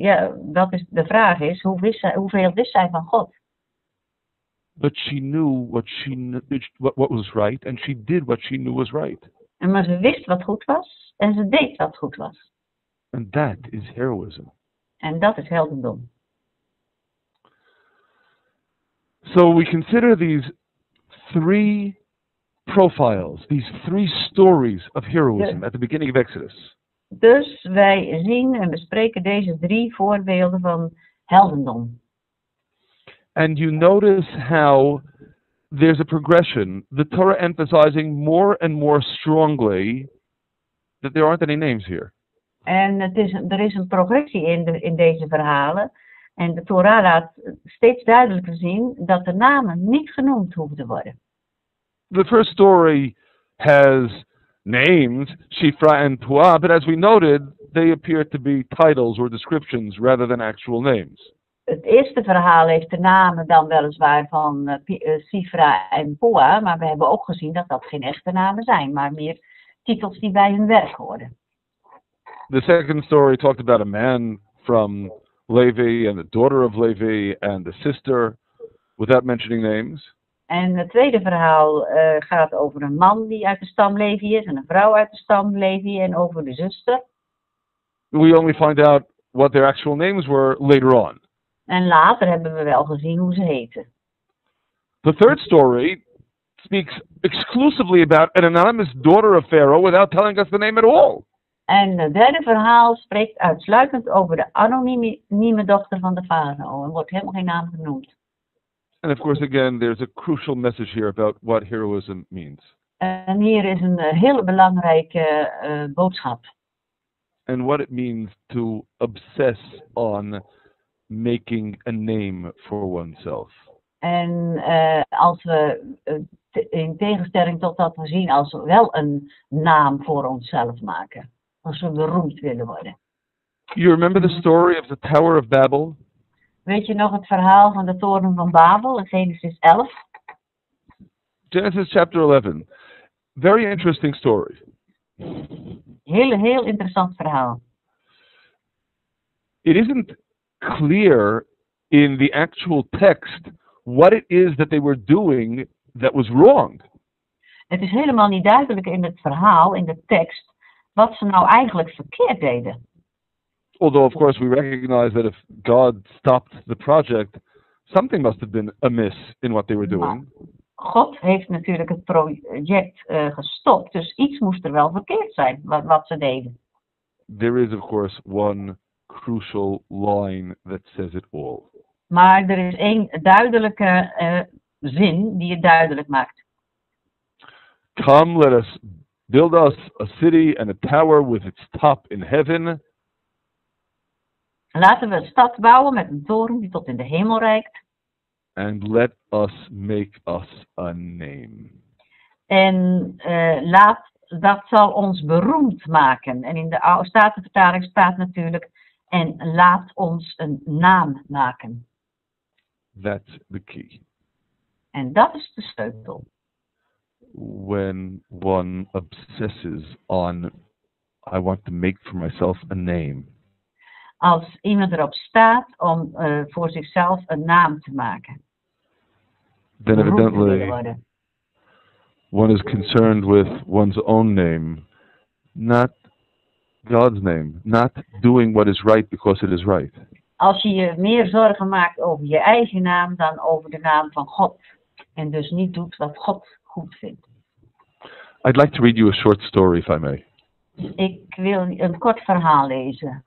Ja, de vraag is, hoeveel wist zij van God? But she knew what was right, and she did what she knew was right. Maar ze wist wat goed was, en ze deed wat goed was. And that is heroism. En dat is heldendom. So we consider these three profiles, these three stories of heroism at the beginning of Exodus. Dus wij zien en bespreken deze 3 voorbeelden van heldendom. And you notice how there's a progression, the Torah emphasizing more and more strongly that there aren't any names here. En er is een progressie in deze verhalen. En de Torah laat steeds duidelijker zien dat de namen niet genoemd hoeven te worden. The first story has names, Shifra and Puah, but as we noted, they appear to be titles or descriptions rather than actual names. Het eerste verhaal heeft de namen dan weliswaar van Sifra en Puah, maar we hebben ook gezien dat dat geen echte namen zijn, maar meer titels die bij hun werk horen. The second story talked about a man from Levi and the daughter of Levi and the sister, without mentioning names. En het tweede verhaal gaat over een man die uit de stam Levi is en een vrouw uit de stam Levi en over de zuster. We only find out what their actual names were later on. En later hebben we wel gezien hoe ze heten. The third story speaks exclusively about an anonymous daughter of Pharaoh without telling us the name at all. En het derde verhaal spreekt uitsluitend over de anonieme dochter van de farao en wordt helemaal geen naam genoemd. And of course, again, there's a crucial message here about what heroism means. En hier is een hele belangrijke boodschap. And what it means to obsess on making a name for oneself. En als we in tegenstelling tot dat we zien als we wel een naam voor onszelf maken. Als we beroemd willen worden. You remember the story of the Tower of Babel? Weet je nog het verhaal van de toren van Babel in Genesis 11? Genesis chapter 11. Very interesting story. Heel interessant verhaal. It isn't clear in the actual text what it is that they were doing that was wrong. Het is helemaal niet duidelijk in het verhaal, in de tekst, wat ze nou eigenlijk verkeerd deden. Although, of course, we recognize that if God stopped the project, something must have been amiss in what they were doing. God heeft natuurlijk het project gestopt, dus iets moest er wel verkeerd zijn, wat ze deden. There is, of course, one crucial line that says it all. Maar er is één duidelijke zin die het duidelijk maakt. Come, let us build us a city and a tower with its top in heaven. Laten we een stad bouwen met een toren die tot in de hemel reikt. and let us make us a name. En dat zal ons beroemd maken. En in de oude Statenvertaling staat natuurlijk, en laat ons een naam maken. That's the key. En dat is de sleutel. When one obsesses on, I want to make for myself a name. Als iemand erop staat om voor zichzelf een naam te maken. Then Beroemd te willen evidently worden. one is concerned with one's own name, not God's name, not doing what is right because it is right. Als je je meer zorgen maakt over je eigen naam dan over de naam van God. En dus niet doet wat God goed vindt. I'd like to read you a short story, if I may. Ik wil een kort verhaal lezen.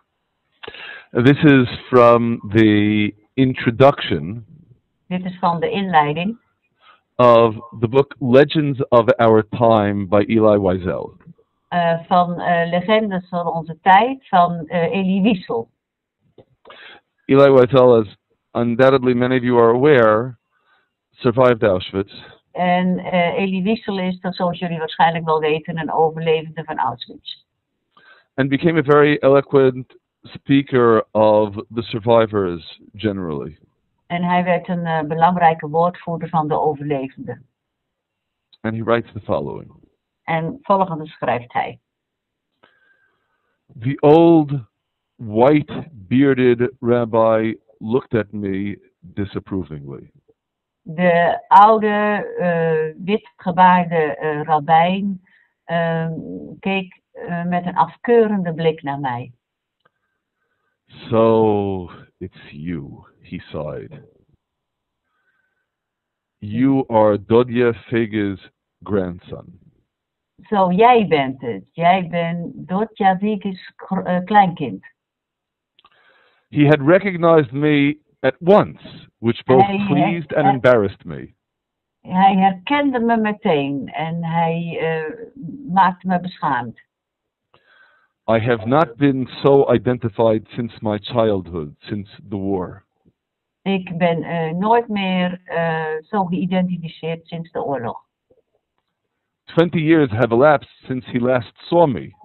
This is from the introduction Dit is van de inleiding of the book Legends of Our Time by Eli Wiesel. Van Legendes van onze tijd van Elie Wiesel. Eli Wiesel, as undoubtedly many of you are aware, survived Auschwitz. En Elie Wiesel is, dat zoals jullie waarschijnlijk wel weten, een overlevende van Auschwitz. And became a very eloquent speaker of the survivors generally. En hij werd een belangrijke woordvoerder van de overlevenden. And he writes the following. En volgende schrijft hij. The old white bearded rabbi looked at me disapprovingly. De oude witgebaarde rabbijn keek met een afkeurende blik naar mij. So it's you, he sighed. You are Dodje Fege's grandson. Zo, jij bent het. Jij bent Dodja Vige's kleinkind. He had recognized me at once, which both pleased and embarrassed me. Hij herkende me meteen en hij maakte me beschaamd. I have not been so identified since my childhood, since the war. Ik ben nooit meer zo geïdentificeerd sinds de oorlog. 20 years have elapsed since he last saw me.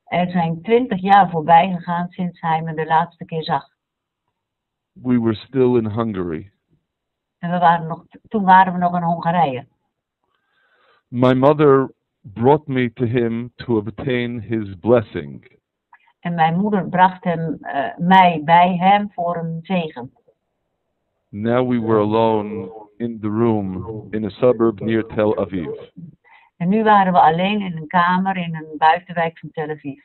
Er zijn 20 jaar voorbij gegaan sinds hij me de laatste keer zag. We were still in Hungary. En toen waren we nog in Hongarije. My mother brought me to him to obtain his blessing. En mijn moeder bracht mij bij hem voor een zegen. Now we were alone in the room in a suburb near Tel Aviv. En nu waren we alleen in een kamer in een buitenwijk van Tel Aviv.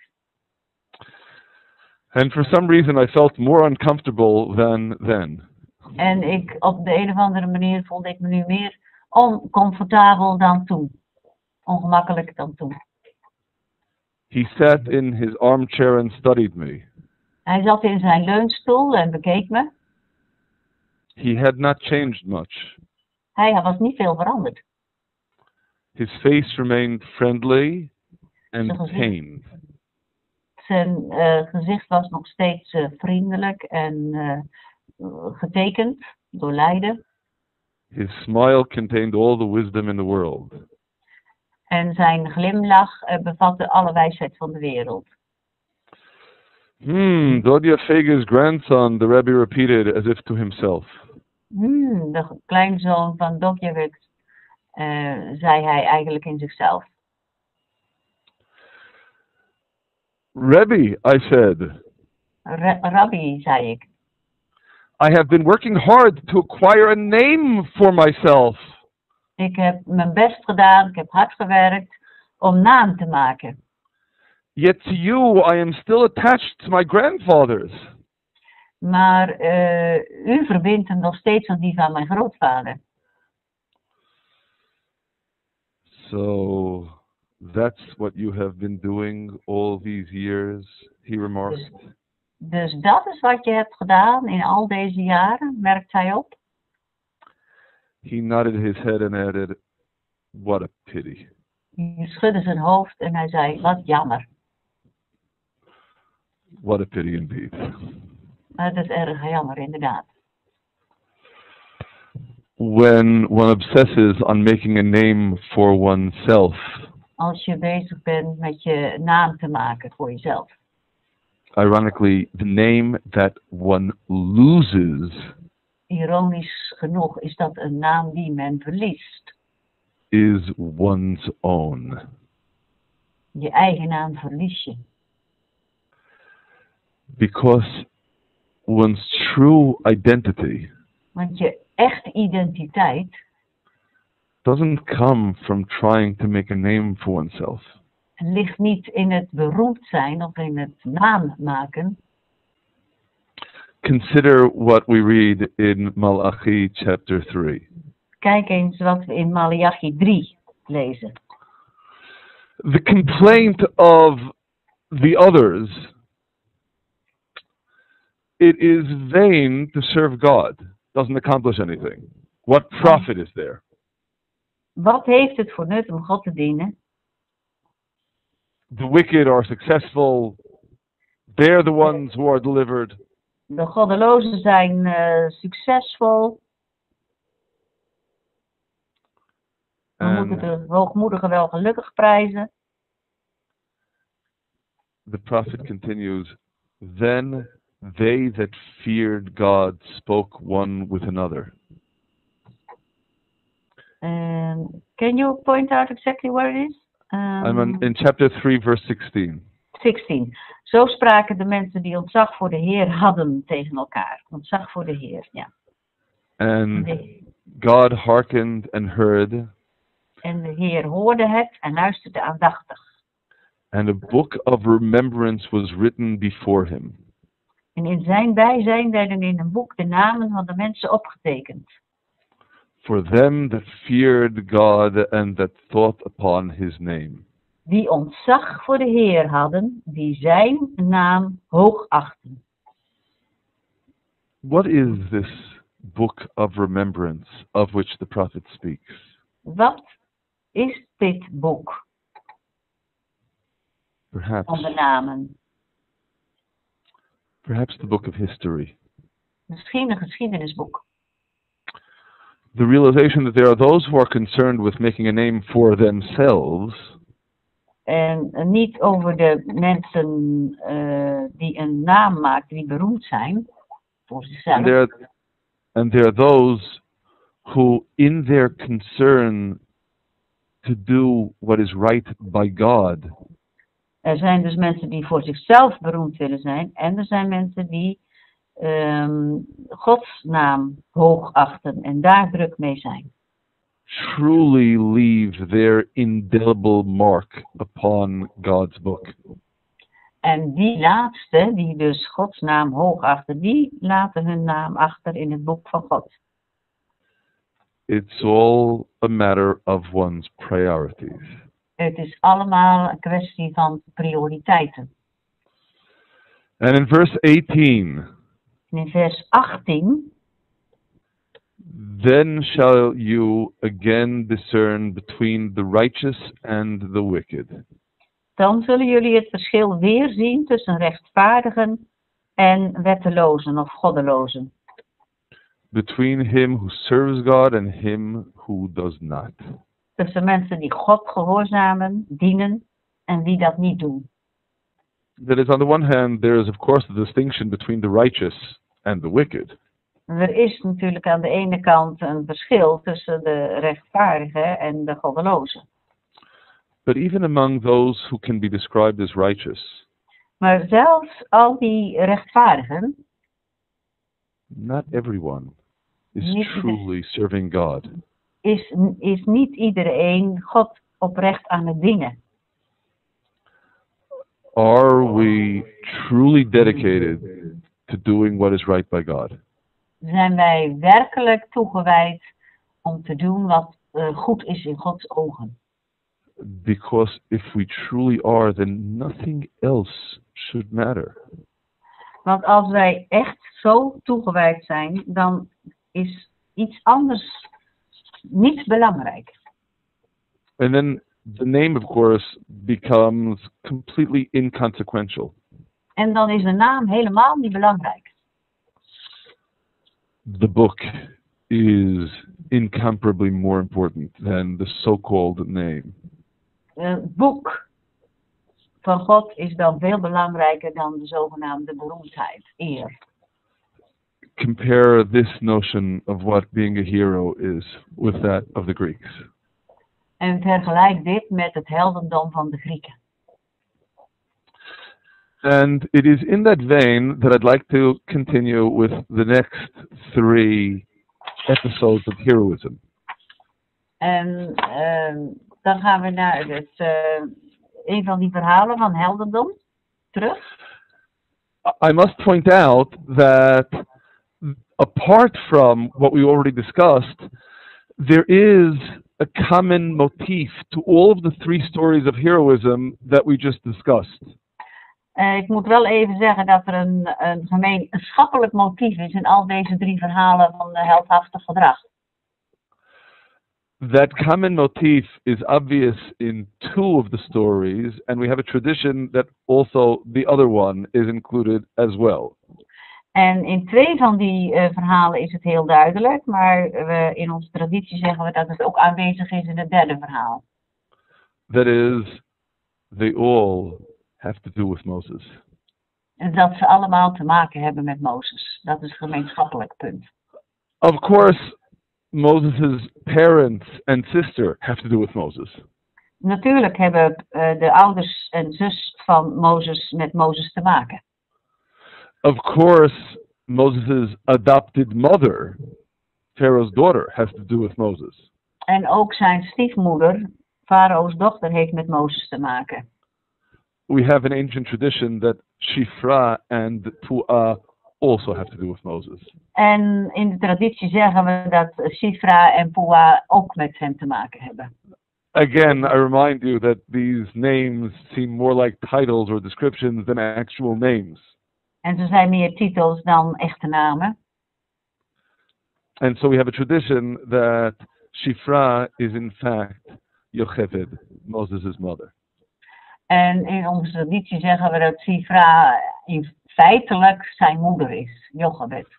And for some reason I felt more uncomfortable than then. En op de een of andere manier voelde ik me nu meer oncomfortabel dan toen. Ongemakkelijk dan toen. He sat in his armchair and studied me. Hij zat in zijn leunstoel en bekeek me. He had not changed much. Hij was niet veel veranderd. His face remained friendly and pained. Zijn gezicht was nog steeds vriendelijk en getekend door lijden. His smile contained all the wisdom in the world. En zijn glimlach bevatte alle wijsheid van de wereld. Dodja Fege's grandson, the Rebbe repeated as if to himself. De kleinzoon van Dodjewik, zei hij eigenlijk in zichzelf. Rebbe, I said. Rabbi, zei ik. I have been working hard to acquire a name for myself. Ik heb mijn best gedaan, ik heb hard gewerkt om naam te maken. Yet to you I am still attached to my grandfathers. Maar u verbindt hem nog steeds aan die van mijn grootvader. So that's what you have been doing all these years, he remarked. Dus dat is wat je hebt gedaan in al deze jaren, merkt hij op. He nodded his head and added, what a pity. Hij schudde zijn hoofd en hij zei, wat jammer. What a pity indeed. Dat is erg jammer, inderdaad. when one obsesses on making a name for oneself. Als je bezig bent met je naam te maken voor jezelf. Ironically, the name that one loses Ironisch genoeg is dat een naam die men verliest. is one's own. Je eigen naam verlies je. Because one's true identity Want je echte identiteit doesn't come from trying to make a name for oneself. ligt niet in het beroemd zijn of in het naam maken. Consider what we read in Malachi chapter 3. Kijk eens wat we in Maleachi 3 lezen. The complaint of the others, it is vain to serve God. Doesn't accomplish anything. What profit is there? Wat heeft het voor nut om God te dienen? The wicked are successful. They're the ones who are delivered. De goddelozen zijn succesvol. We moeten de hoogmoedigen wel gelukkig prijzen. The prophet continues, then they that feared God spoke one with another. Can you point out exactly where it is? I'm in chapter 3, verse 16. 16. Zo spraken de mensen die ontzag voor de Heer hadden tegen elkaar. Ontzag voor de Heer, ja. And God hearkened and heard. En de Heer hoorde het en luisterde aandachtig. And a book of remembrance was written before him. En in zijn bijzijn werden in een boek de namen van de mensen opgetekend. For them that feared God and that thought upon his name. Die ontzag voor de Heer hadden, die zijn naam hoog achten. What is this book of remembrance of which the prophet speaks? Wat is dit boek van de namen? Perhaps the book of history. Misschien een geschiedenisboek. The realization that there are those who are concerned with making a name for themselves. En niet over de mensen die een naam maken, die beroemd zijn voor zichzelf. And there are those who, in their concern to do what is right by God. Er zijn dus mensen die voor zichzelf beroemd willen zijn. En er zijn mensen die Gods naam hoog achten en daar druk mee zijn. Truly leave their indelible mark upon God's book. En die laatste, die dus Gods naam hoog achten, die laten hun naam achter in het boek van God. It's all a matter of one's priorities. Het is allemaal een kwestie van prioriteiten. And in verse 18. In vers 18. Then shall you again discern between the righteous and the wicked. Dan zullen jullie het verschil weer zien tussen rechtvaardigen en wettelozen of goddelozen. Between him who serves God and him who does not. Tussen mensen die God gehoorzamen, dienen en die dat niet doen. That is, on the one hand, there is of course the distinction between the righteous and the wicked. Er is natuurlijk aan de ene kant een verschil tussen de rechtvaardigen en de goddelozen. But even among those who can be described as righteous, maar zelfs al die rechtvaardigen, not everyone is truly serving God. Is niet iedereen God oprecht aan het dienen. Are we truly dedicated to doing what is right by God? Zijn wij werkelijk toegewijd om te doen wat goed is in Gods ogen? Because if we truly are, then nothing else should matter. Want als wij echt zo toegewijd zijn, dan is iets anders niet belangrijk. And then the name, of course, becomes completely inconsequential. En dan is de naam helemaal niet belangrijk. The book is incomparably more important than the so-called name. Het boek van God is dan veel belangrijker dan de zogenaamde beroemdheid, eer. Compare this notion of what being a hero is with that of the Greeks. En vergelijk dit met het heldendom van de Grieken. And it is in that vein that I'd like to continue with the next 3 episodes of heroism. En dan gaan we naar een van die verhalen van heldendom terug. I must point out that apart from what we already discussed, there is a common motif to all of the 3 stories of heroism that we just discussed. Ik moet wel even zeggen dat er een gemeenschappelijk motief is in al deze 3 verhalen van heldhaftig gedrag. That common motif is obvious in 2 of the stories, and we have a tradition that also the other one is included as well. En in 2 van die verhalen is het heel duidelijk, maar in onze traditie zeggen we dat het ook aanwezig is in het 3e verhaal. That is, they all have to do with Moses. En dat ze allemaal te maken hebben met Mozes. Dat is een gemeenschappelijk punt. Of course, Moses' parents and sister have to do with Moses. Natuurlijk hebben de ouders en zus van Mozes met Mozes te maken. Of course, Moses' adopted mother, Pharaoh's daughter, has to do with Moses. En ook zijn stiefmoeder, Farao's dochter, heeft met Mozes te maken. We have an ancient tradition that Shifra and Puah also have to do with Moses. En in de traditie zeggen we dat Shifra en Puah ook met hem te maken hebben. Again, I remind you that these names seem more like titles or descriptions than actual names. En ze zijn meer titels dan echte namen. And so we have a tradition that Shifra is in fact Yocheved, Moses' mother. En in onze traditie zeggen we dat Shifra feitelijk zijn moeder is, Jochebed.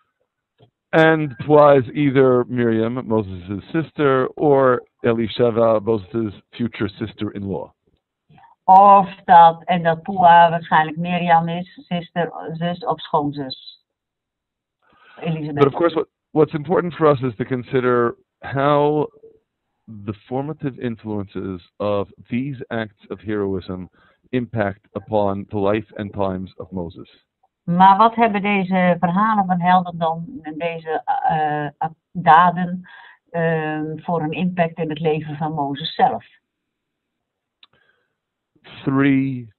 And Puah is either Miriam, Moses' sister, or Elisheva, Moses' future sister-in-law. Dat Puah waarschijnlijk Mirjam is, zus of schoonzus. Elisabeth. But of course, what's important for us is to consider how the formative influences of these acts of heroism impact upon the life and times of Moses. Maar wat hebben deze verhalen van heldendom en deze daden voor een impact in het leven van Mozes zelf? 3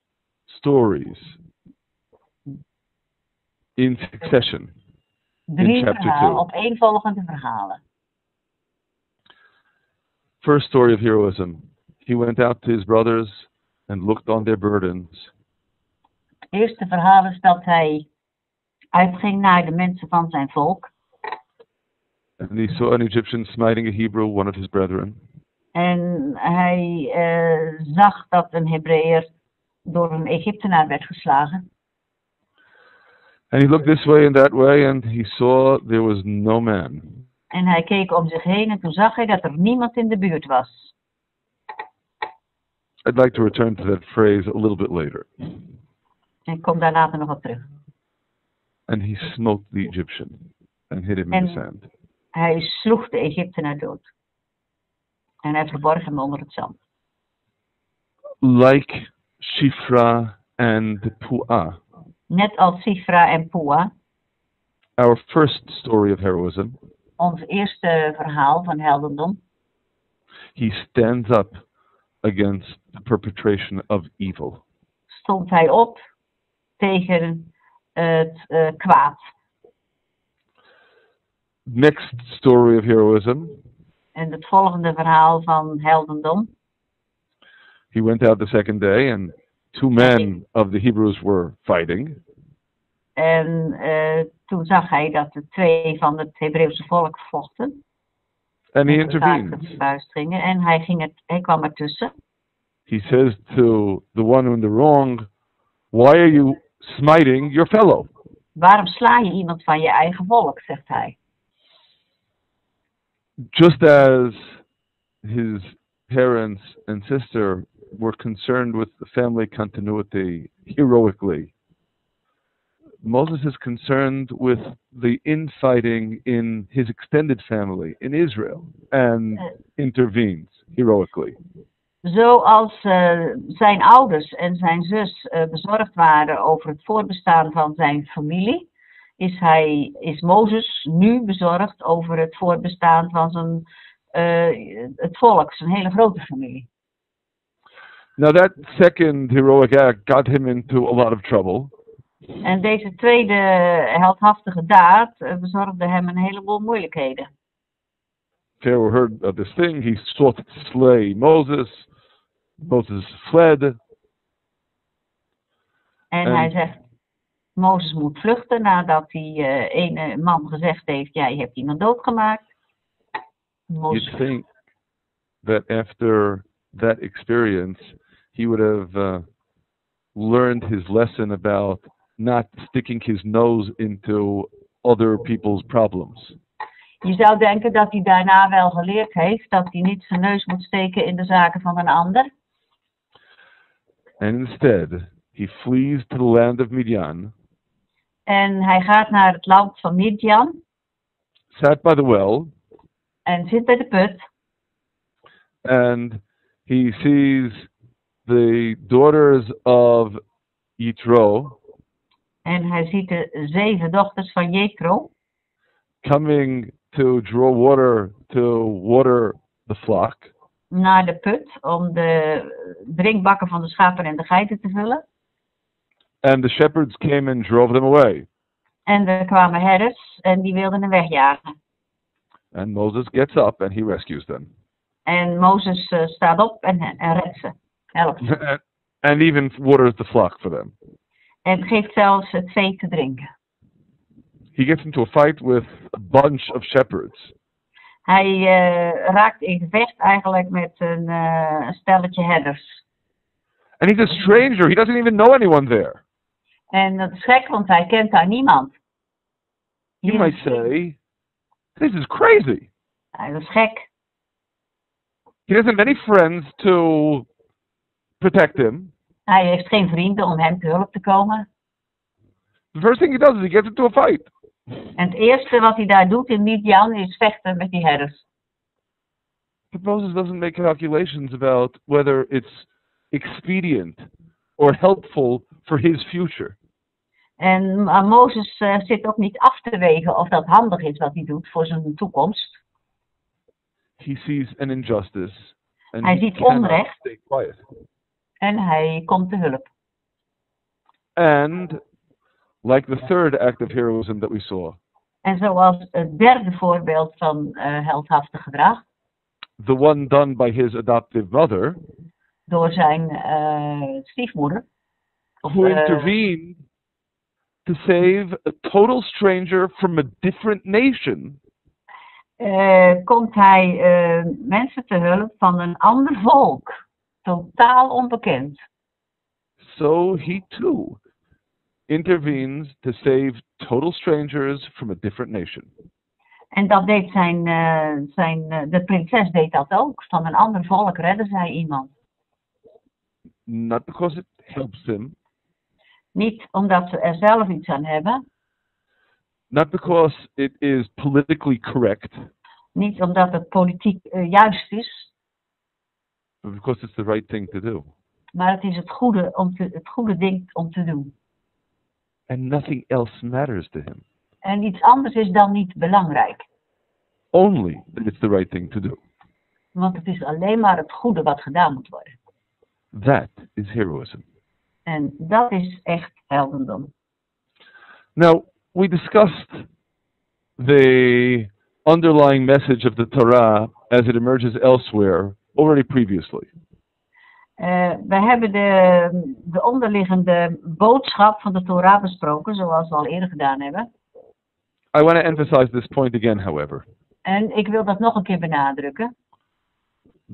stories in succession. 3 verhalen, opeenvolgende verhalen. First story of heroism. He went out to his brothers and looked on their burdens. Het eerste verhaal is dat hij uitging naar de mensen van zijn volk. And he saw an Egyptian smiting a Hebrew, one of his brethren. En hij zag dat een Hebreeër door een Egyptenaar werd geslagen. And he looked this way and that way and he saw there was no man. En hij keek om zich heen en toen zag hij dat er niemand in de buurt was. I'd like to return to that phrase a little bit later. Ik kom daar later nog op terug. And he smote the Egyptian and hid him in the sand. Hij sloeg de Egyptenaar dood. En hij verborg hem onder het zand. Like Shifra and Puah. Net als Shifra en Puah. Our first story of heroism. Ons eerste verhaal van heldendom. He stands up against the perpetration of evil. Stond hij op tegen het kwaad. Next story of heroism. En het volgende verhaal van heldendom. He went out the second day and 2 men of the Hebrews were fighting. En toen zag hij dat de 2 van het Hebreeuwse volk vochten. And he intervened. En hij kwam ertussen. He says to the one in the wrong, why are you smiting your fellow? Waarom sla je iemand van je eigen volk, zegt hij. just as his parents and sister were concerned with the family continuity heroically, Moses is concerned with the infighting in his extended family in Israel and intervenes heroically. Zoals zijn ouders en zijn zus bezorgd waren over het voortbestaan van zijn familie, is Mozes nu bezorgd over het voortbestaan van het volk, zijn hele grote familie. Now that second heroic act got him into a lot of trouble. En deze tweede heldhaftige daad bezorgde hem een heleboel moeilijkheden. Pharaoh heard of this thing. He sought to slay Moses. Moses fled. En hij zegt, Mozes moet vluchten nadat die ene man gezegd heeft, ja, je hebt iemand doodgemaakt. You'd think that after that experience, he would have learned his lesson about not sticking his nose into other people's problems. Je zou denken dat hij daarna wel geleerd heeft dat hij niet zijn neus moet steken in de zaken van een ander. And instead, he flees to the land of Midian. En hij gaat naar het land van Midian. Sat by the well. En zit bij de put. And he sees the daughters of Yitro. En hij ziet de 7 dochters van Jethro. Coming to draw water to water the flock. Naar de put om de drinkbakken van de schapen en de geiten te vullen. And the shepherds came and drove them away. En er kwamen herders en die wilden hem wegjagen. And Moses gets up and he rescues them. En Mozes staat op en redt ze. Helpt ze. And even waters the flock for them. En geeft zelfs het vee te drinken. He gets into a fight with a bunch of shepherds. Hij raakt in gevecht eigenlijk met een stelletje herders. And he's a stranger. He doesn't even know anyone there. En dat is gek, want hij kent daar niemand. You might say, this is crazy. Hij was gek. He doesn't have any friends to protect him. Hij heeft geen vrienden om hem te hulp te komen. The first thing he does is he gets into a fight. En het eerste wat hij daar doet in Midian is vechten met die herders. But Moses doesn't make calculations about whether it's expedient or helpful for his future. En Mozes zit ook niet af te wegen of dat handig is wat hij doet voor zijn toekomst. He sees an injustice. And Hij ziet onrecht. Stay quiet. En hij komt te hulp. And like the third act of heroism that we saw. En zoals het derde voorbeeld van heldhaftig gedrag. The one done by his adoptive mother. Door zijn stiefmoeder. Who intervened to save a total stranger from a different nation. Komt hij mensen te hulp van een ander volk. Totaal onbekend. So he too intervenes to save total strangers from a different nation. En dat deed de prinses deed dat ook. Van een ander volk redde zij iemand. Not because it helps him. Niet omdat ze er zelf iets aan hebben. Not because it is politically correct. Niet omdat het politiek juist is. But because it's the right thing to do. Maar het is het goede ding om te doen. And nothing else matters to him. En iets anders is dan niet belangrijk. Only that it's the right thing to do. Want het is alleen maar het goede wat gedaan moet worden. That is heroism. En dat is echt heldendom. Now, we discussed the underlying message of the Torah as it emerges elsewhere already previously. We hebben de onderliggende boodschap van de Torah besproken, zoals we al eerder gedaan hebben. I want to emphasize this point again, however. En ik wil dat nog een keer benadrukken.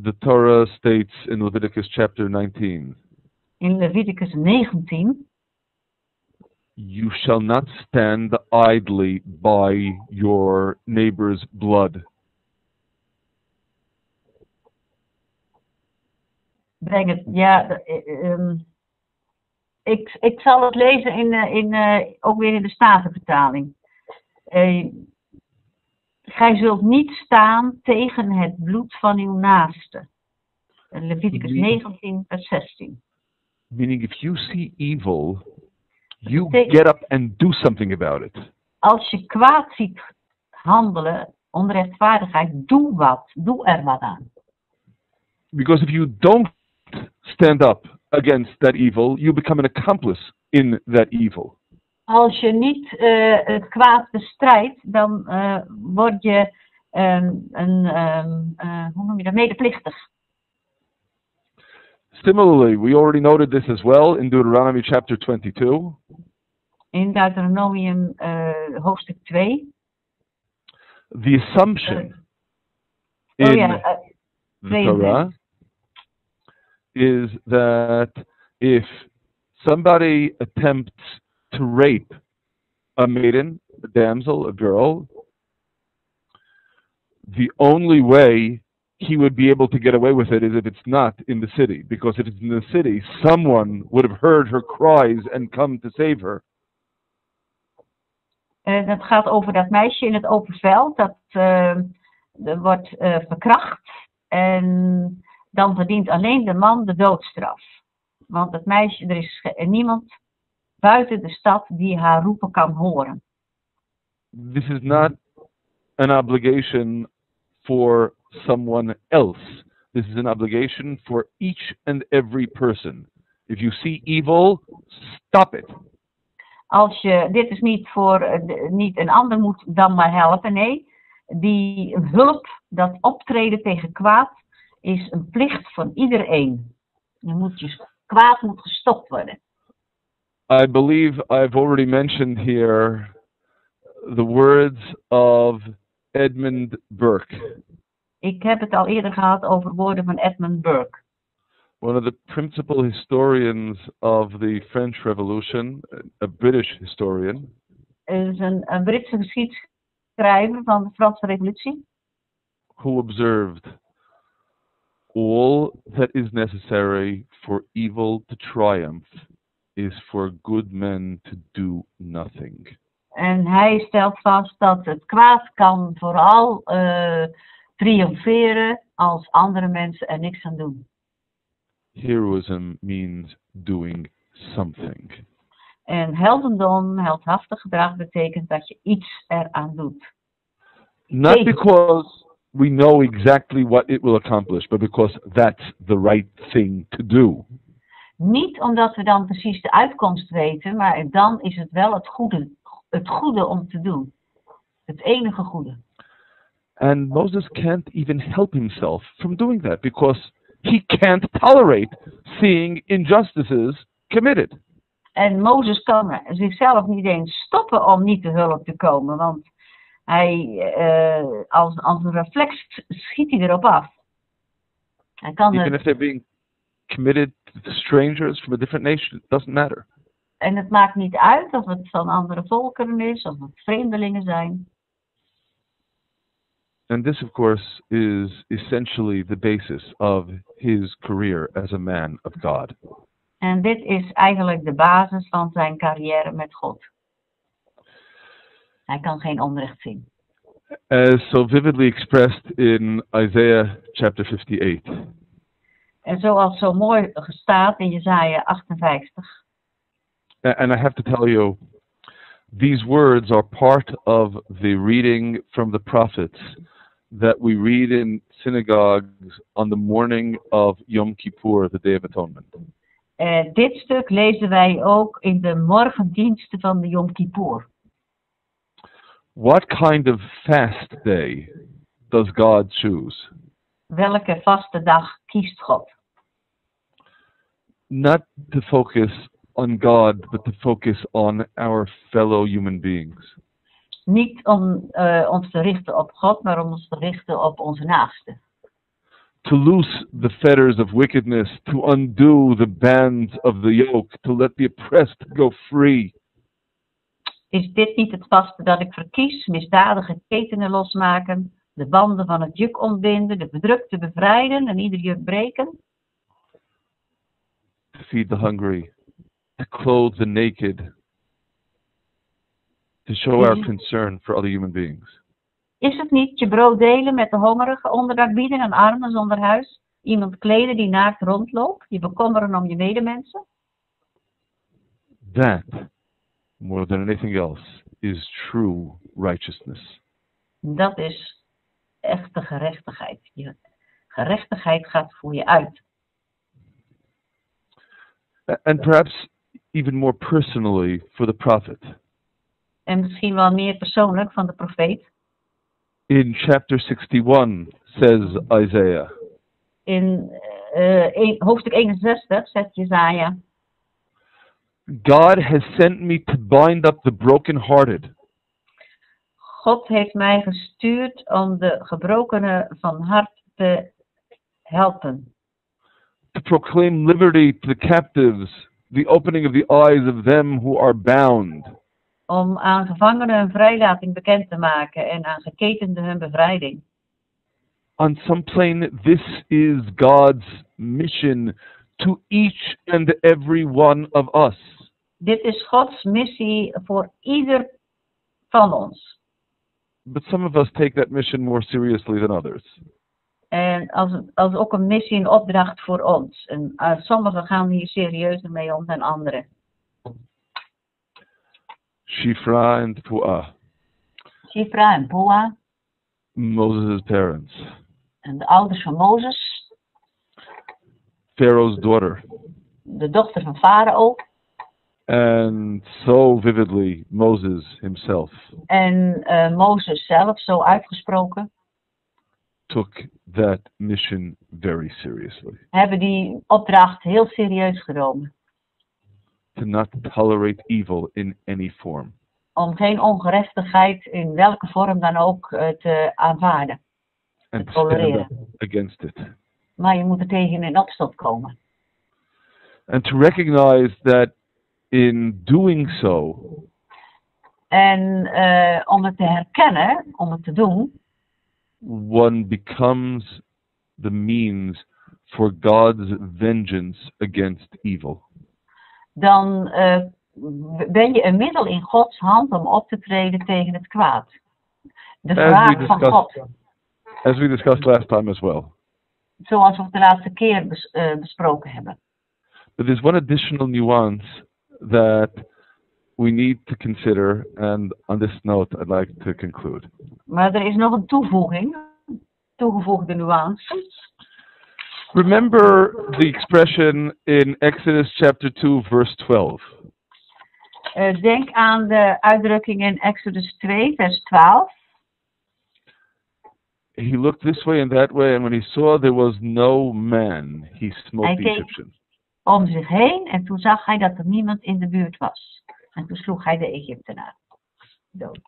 The Torah states in Leviticus chapter 19. In Leviticus 19. You shall not stand idly by your neighbor's blood. Breng het, ja. Ik zal het lezen ook weer in de Statenvertaling. Gij zult niet staan tegen het bloed van uw naaste. Leviticus 19, vers 16. Meaning, if you see evil, you get up and do something about it. Als je kwaad ziet handelen, onrechtvaardigheid, doe er wat aan. Because if you don't stand up against that evil, you become an accomplice in that evil. Als je niet het kwaad bestrijdt, dan word je hoe noem je dat, medeplichtig. Similarly, we already noted this as well in Deuteronomy chapter 22. In Deuteronomium hoofdstuk 2. The assumption in the Torah is that if somebody attempts to rape a maiden, a damsel, a girl, the only way he would be able to get away with it is if it's not in the city. Because if it's in the city, someone would have heard her cries and come to save her. Dat gaat over dat meisje in het open veld, dat wordt verkracht. En dan verdient alleen de man de doodstraf. Want het meisje, er is niemand buiten de stad die haar roepen kan horen. This is not an obligation for someone else. This is an obligation for each and every person. If you see evil, stop it. Dit is niet voor, niet een ander moet dan maar helpen. Nee, die hulp, dat optreden tegen kwaad, is een plicht van iedereen. Kwaad moet gestopt worden. I believe I've already mentioned here the words of Edmund Burke. Ik heb het al eerder gehad over woorden van Edmund Burke. One of the principal historians of the French Revolution, a British historian. Is een Britse geschiedschrijver van de Franse Revolutie. Who observed, all that is necessary for evil to triumph is for good men to do nothing. En hij stelt vast dat het kwaad kan vooral triomferen als andere mensen er niks aan doen. Heroism means doing something. En heldendom, heldhaftig gedrag, betekent dat je iets eraan doet. Not because we know exactly what it will accomplish, but because that's the right thing to do. Niet omdat we dan precies de uitkomst weten, maar dan is het wel het goede om te doen. Het enige goede. And Moses can't even help himself from doing that because he can't tolerate seeing injustices committed. En Mozes kan zichzelf niet eens stoppen om niet te hulp te komen, want hij, als een reflex schiet hij erop af. Hij kan Even if they're being committed to strangers from a different nation, it doesn't matter. En het maakt niet uit of het van andere volkeren is, of het vreemdelingen zijn. And this, of course, is essentially the basis of his career as a man of God. En dit is eigenlijk de basis van zijn carrière met God. Hij kan geen onrecht zien. As so vividly expressed in Isaiah chapter 58. En zoals zo mooi staat in Jesaja 58. And I have to tell you, these words are part of the reading from the prophets that we read in synagogues on the morning of Yom Kippur, the Day of Atonement. Dit stuk lezen wij ook in de morgendiensten van de Yom Kippur. What kind of fast day does God choose? Welke vaste dag kiest God? Not to focus on God, but to focus on our fellow human beings. Niet om ons te richten op God, maar om ons te richten op onze naasten. To loose the fetters of wickedness, to undo the bands of the yoke, to let the oppressed go free. Is dit niet het vaste dat ik verkies, misdadige ketenen losmaken, de banden van het juk ontbinden, de bedrukte bevrijden en ieder juk breken? to feed the hungry, to clothe the naked, to show our concern for other human beings. Is het niet je brood delen met de hongerigen, onderdak bieden aan armen zonder huis, iemand kleden die naakt rondloopt, je bekommeren om je medemensen? That, more than anything else, is true righteousness. Dat is echte gerechtigheid. Je gerechtigheid gaat voor je uit. And perhaps even more personally for the prophet. En misschien wel meer persoonlijk van de profeet. In chapter 61 says Isaiah. In hoofdstuk 61 zegt Jesaja. God has sent me to bind up the brokenhearted. God heeft mij gestuurd om de gebrokenen van hart te helpen. To proclaim liberty to the captives, the opening of the eyes of them who are bound. Om aan gevangenen hun vrijlating bekend te maken en aan geketenden hun bevrijding. On some plane, this is God's mission to each and every one of us. Dit is Gods missie voor ieder van ons. But some of us take that mission more seriously than others. En als ook een missie, een opdracht voor ons. En sommigen gaan hier serieuzer mee om dan anderen. Shifra and Puah. Shifra en Puah. Moses' parents. En de ouders van Mozes. Pharaoh's daughter. De dochter van Farao. And so vividly Moses himself. En Mozes zelf, zo uitgesproken. Took that mission very seriously. Hebben die opdracht heel serieus genomen. To not tolerate evil in any form. Om geen ongerechtigheid in welke vorm dan ook te aanvaarden. And te tolereren. stand up against it. Maar je moet er tegen in opstand komen. And to recognize that in doing so. En om het te herkennen, om het te doen. One becomes the means for God's vengeance against evil. Dan ben je een middel in Gods hand om op te treden tegen het kwaad. De wraak van God. As we discussed last time as well. Zoals we het de laatste keer besproken hebben. But there's one additional nuance that we need to consider, and on this note I'd like to conclude. Maar er is nog een toegevoegde nuance. Remember the expression in Exodus chapter 2 verse 12. Denk aan de uitdrukking in Exodus 2 vers 12. He looked this way and that way, and when he saw there was no man, he smote the Egyptian. Om zich heen en toen zag hij dat er niemand in de buurt was. En toen sloeg hij de Egyptenaar dood.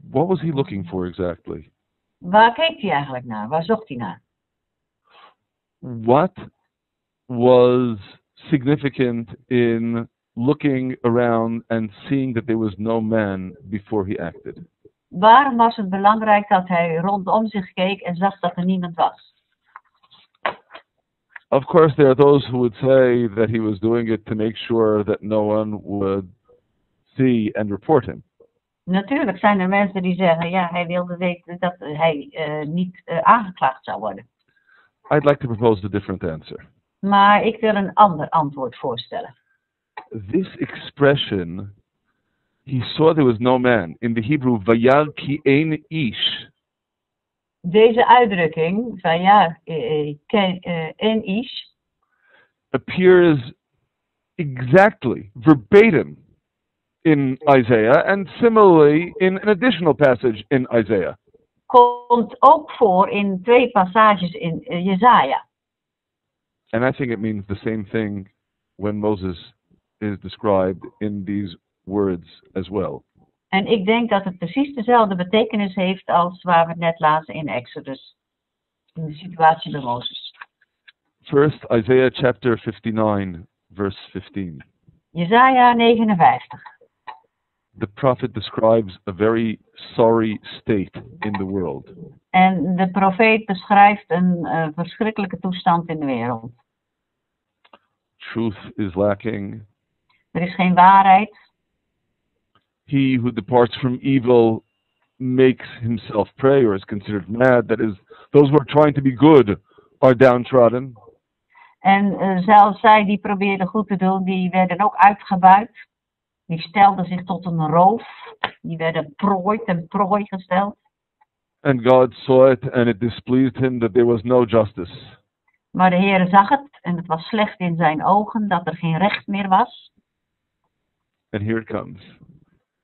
What was he looking for exactly? Waar keek hij eigenlijk naar? Waar zocht hij naar? What was significant in looking around and seeing that there was no man before he acted? Waarom was het belangrijk dat hij rondom zich keek en zag dat er niemand was? Of course, there are those who would say that he was doing it to make sure that no one would see and report him. Natuurlijk zijn er mensen die zeggen, ja, hij wilde weten dat hij niet aangeklaagd zou worden. I'd like to propose a different answer. Maar ik wil een ander antwoord voorstellen. This expression, he saw there was no man, in the Hebrew, vayal ki ein ish. Deze uitdrukking, vayal ein ish, appears exactly, verbatim, in Isaiah, and similarly in an additional passage in Isaiah. Komt ook voor in 2 passages in Jesaja. And I think it means the same thing when Moses is described in these words as well. En ik denk dat het precies dezelfde betekenis heeft als waar we het net lazen in Exodus. In de situatie bij Mozes. First, Isaiah chapter 59, verse 15. Jesaja 59. The prophet describes a very sorry state in the world. En de profeet beschrijft een verschrikkelijke toestand in de wereld. Truth is lacking. Er is geen waarheid. He who departs from evil makes himself prey or is considered mad. That is, those who are trying to be good are downtrodden. En zelfs zij die probeerden goed te doen, die werden ook uitgebuit. Die stelden zich tot een roof. Die werden ten prooi gesteld. And God saw it, and it displeased him that there was no justice. Maar de Heer zag het en het was slecht in zijn ogen dat er geen recht meer was. And here it comes.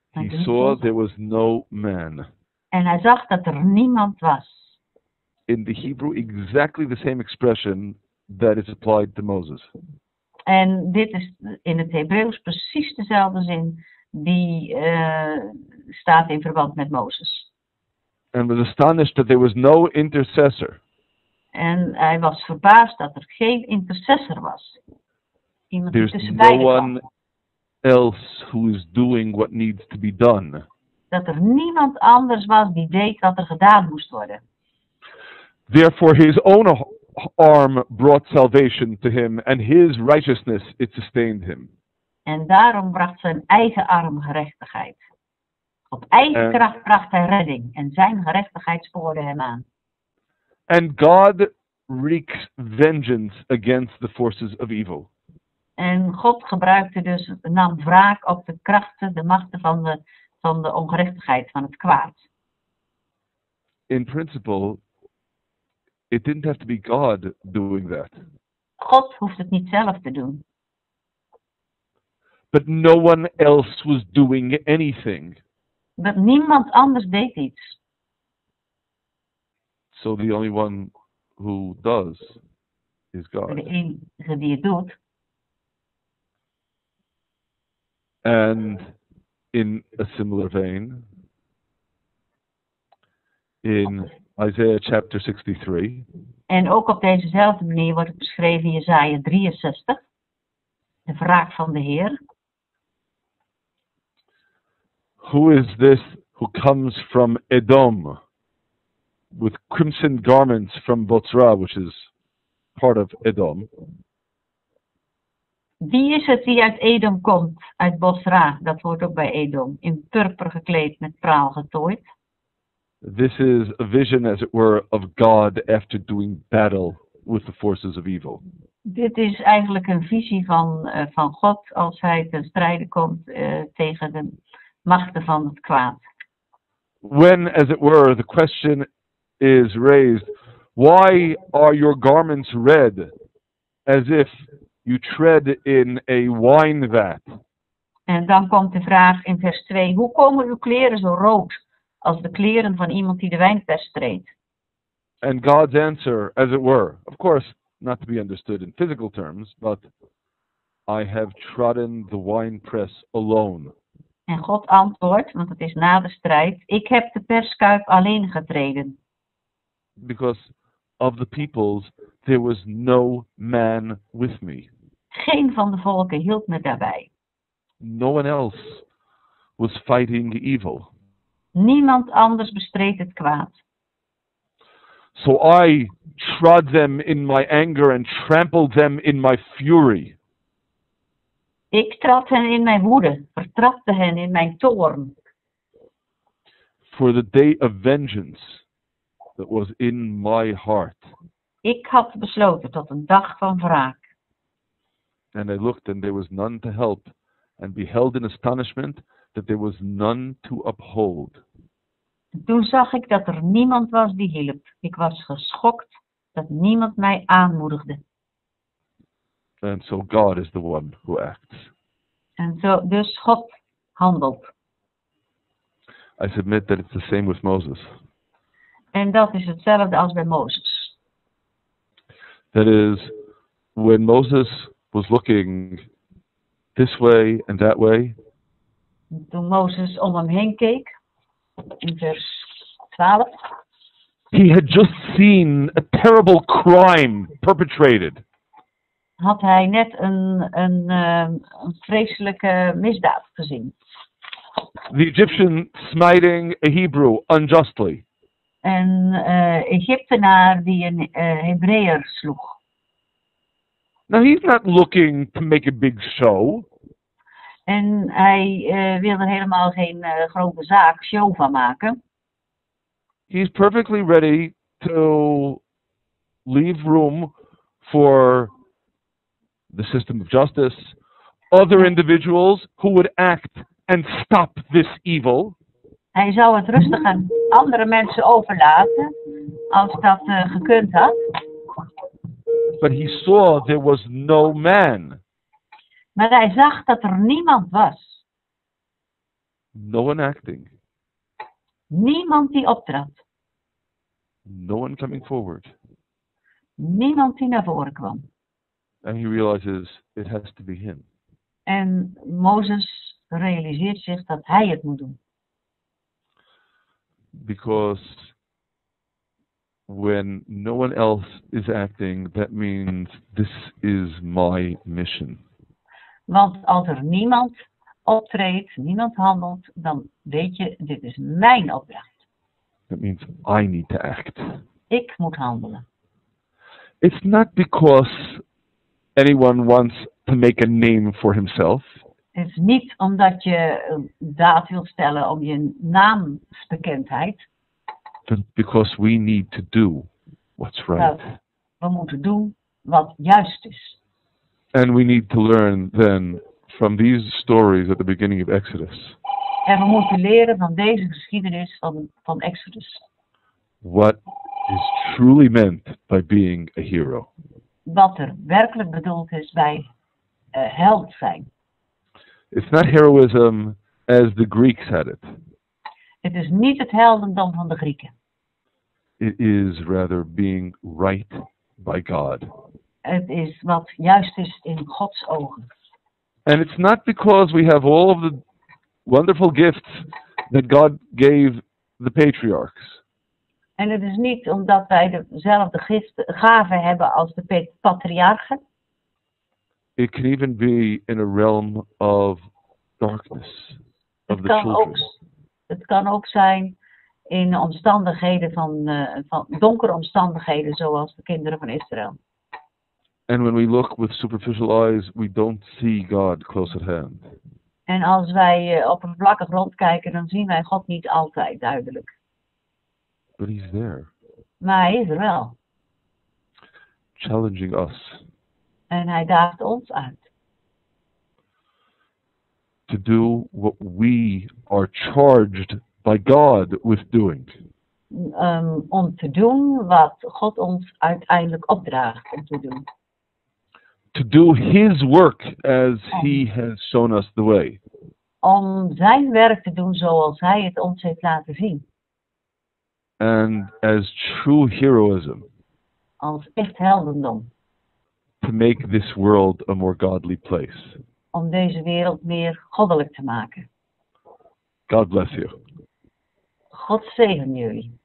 He saw there was no man. En hij zag dat er niemand was. In the Hebrew, exactly the same expression that is applied to Moses. En dit is in het Hebreeuws precies dezelfde zin die staat in verband met Mozes. And was astonished that there was no intercessor. En hij was verbaasd dat er geen intercessor was. Iemand die There's tussen no beiden kwam. one else who is doing what needs to be done. Dat er niemand anders was die deed wat er gedaan moest worden. Therefore his own arm brought salvation to him, and his righteousness it sustained him. En daarom bracht zijn eigen arm gerechtigheid. Op eigen kracht bracht hij redding en zijn gerechtigheid spoorde hem aan. And God wreaks vengeance against the forces of evil. En God gebruikte dus, nam wraak op de krachten, de machten van de ongerechtigheid, van het kwaad. In principle, it didn't have to be God doing that. God hoeft het niet zelf te doen. But no one else was doing anything. Dat niemand anders deed iets. So the only one who does is De God. enige die het doet. And in a similar vein, in Isaiah chapter 63, En ook op dezezelfde manier wordt het beschreven in Jesaja 63. De wraak van de Heer. who is this who comes from Edom with crimson garments from Botzra, which is part of Edom? Wie is het die uit Edom komt, uit Bosra, dat hoort ook bij Edom, in purper gekleed met praal getooid? This is a vision, as it were, of God after doing battle with the forces of evil. Dit is eigenlijk een visie van God als hij ten strijde komt tegen de machten van het kwaad. When, as it were, the question is raised, why are your garments red, as if you tread in a wine vat? En dan komt de vraag in vers 2, hoe komen uw kleren zo rood als de kleren van iemand die de wijnpers treedt? And God's answer, as it were, of course, not to be understood in physical terms, but I have trodden the winepress alone. En God antwoordt, want het is na de strijd, ik heb de perskuip alleen getreden. Because of the peoples, there was no man with me. Geen van de volken hielp me daarbij. No one else was fighting evil. Niemand anders bestreed het kwaad. So I trod them in my anger and trampled them in my fury. Ik trad hen in mijn woede, vertrapte hen in mijn toorn. For the day of vengeance that was in my heart. Ik had besloten tot een dag van wraak. And I looked, and there was none to help, and beheld in astonishment that there was none to uphold. Toen zag ik dat er niemand was die hielp. Ik was geschokt dat niemand mij aanmoedigde. And so God is the one who acts. En zo, dus God handelt. I submit that it's the same with Moses. En dat is hetzelfde als bij Mozes. That is, when Moses was looking this way and that way, Toen Mozes om hem heen keek, in vers 12, he had just seen a terrible crime perpetrated. had hij net een vreselijke misdaad gezien. The Egyptian smiting a Hebrew unjustly. Een Egyptenaar die een Hebreeër sloeg. Now he's not looking to make a big show. En hij wil er helemaal geen grote zaak, show van maken. He's perfectly ready to leave room for the system of justice, other individuals who would act and stop this evil. Hij zou het rustig aan andere mensen overlaten, als dat gekund had. But he saw there was no man. Maar hij zag dat er niemand was. No one acting. Niemand die optrad. No one coming forward. Niemand die naar voren kwam. And he realizes it has to be him. En Mozes realiseert zich dat hij het moet doen. Because when no one else is acting, that means this is my mission. Want als er niemand optreedt, niemand handelt, dan weet je, dit is mijn opdracht. That means I need to act. Ik moet handelen. It's not because anyone wants to make a name for himself. Het is niet omdat je een daad wil stellen om je naamsbekendheid. But because we need to do what's right. We moeten doen wat juist is. And we need to learn then from these stories at the beginning of Exodus. En we moeten leren van deze geschiedenis van Exodus. What is truly meant by being a hero. Wat er werkelijk bedoeld is bij held zijn. It's not heroism as the Greeks had it. Het is niet het heldendom van de Grieken. It is rather being right by God. Het is wat juist is in Gods ogen. And it's not because we have all of the wonderful gifts that God gave the patriarchs. En het is niet omdat wij dezelfde gaven hebben als de patriarchen. It can even be in a realm of darkness of the children. Het kan ook zijn in omstandigheden van donkere omstandigheden, zoals de kinderen van Israël. And when we look with superficial eyes, we don't see God close at hand. En als wij oppervlakkig rondkijken, dan zien wij God niet altijd duidelijk. But he's there. Maar hij is er wel. Challenging us. En hij daagt ons uit. To do what we are charged by God with doing. Om te doen wat God ons uiteindelijk opdraagt om te doen. To do his work as he has shown us the way. Om zijn werk te doen zoals hij het ons heeft laten zien. And as true heroism. Als echt heldendom. To make this world a more godly place. Om deze wereld meer goddelijk te maken. God bless you. God zegen jullie.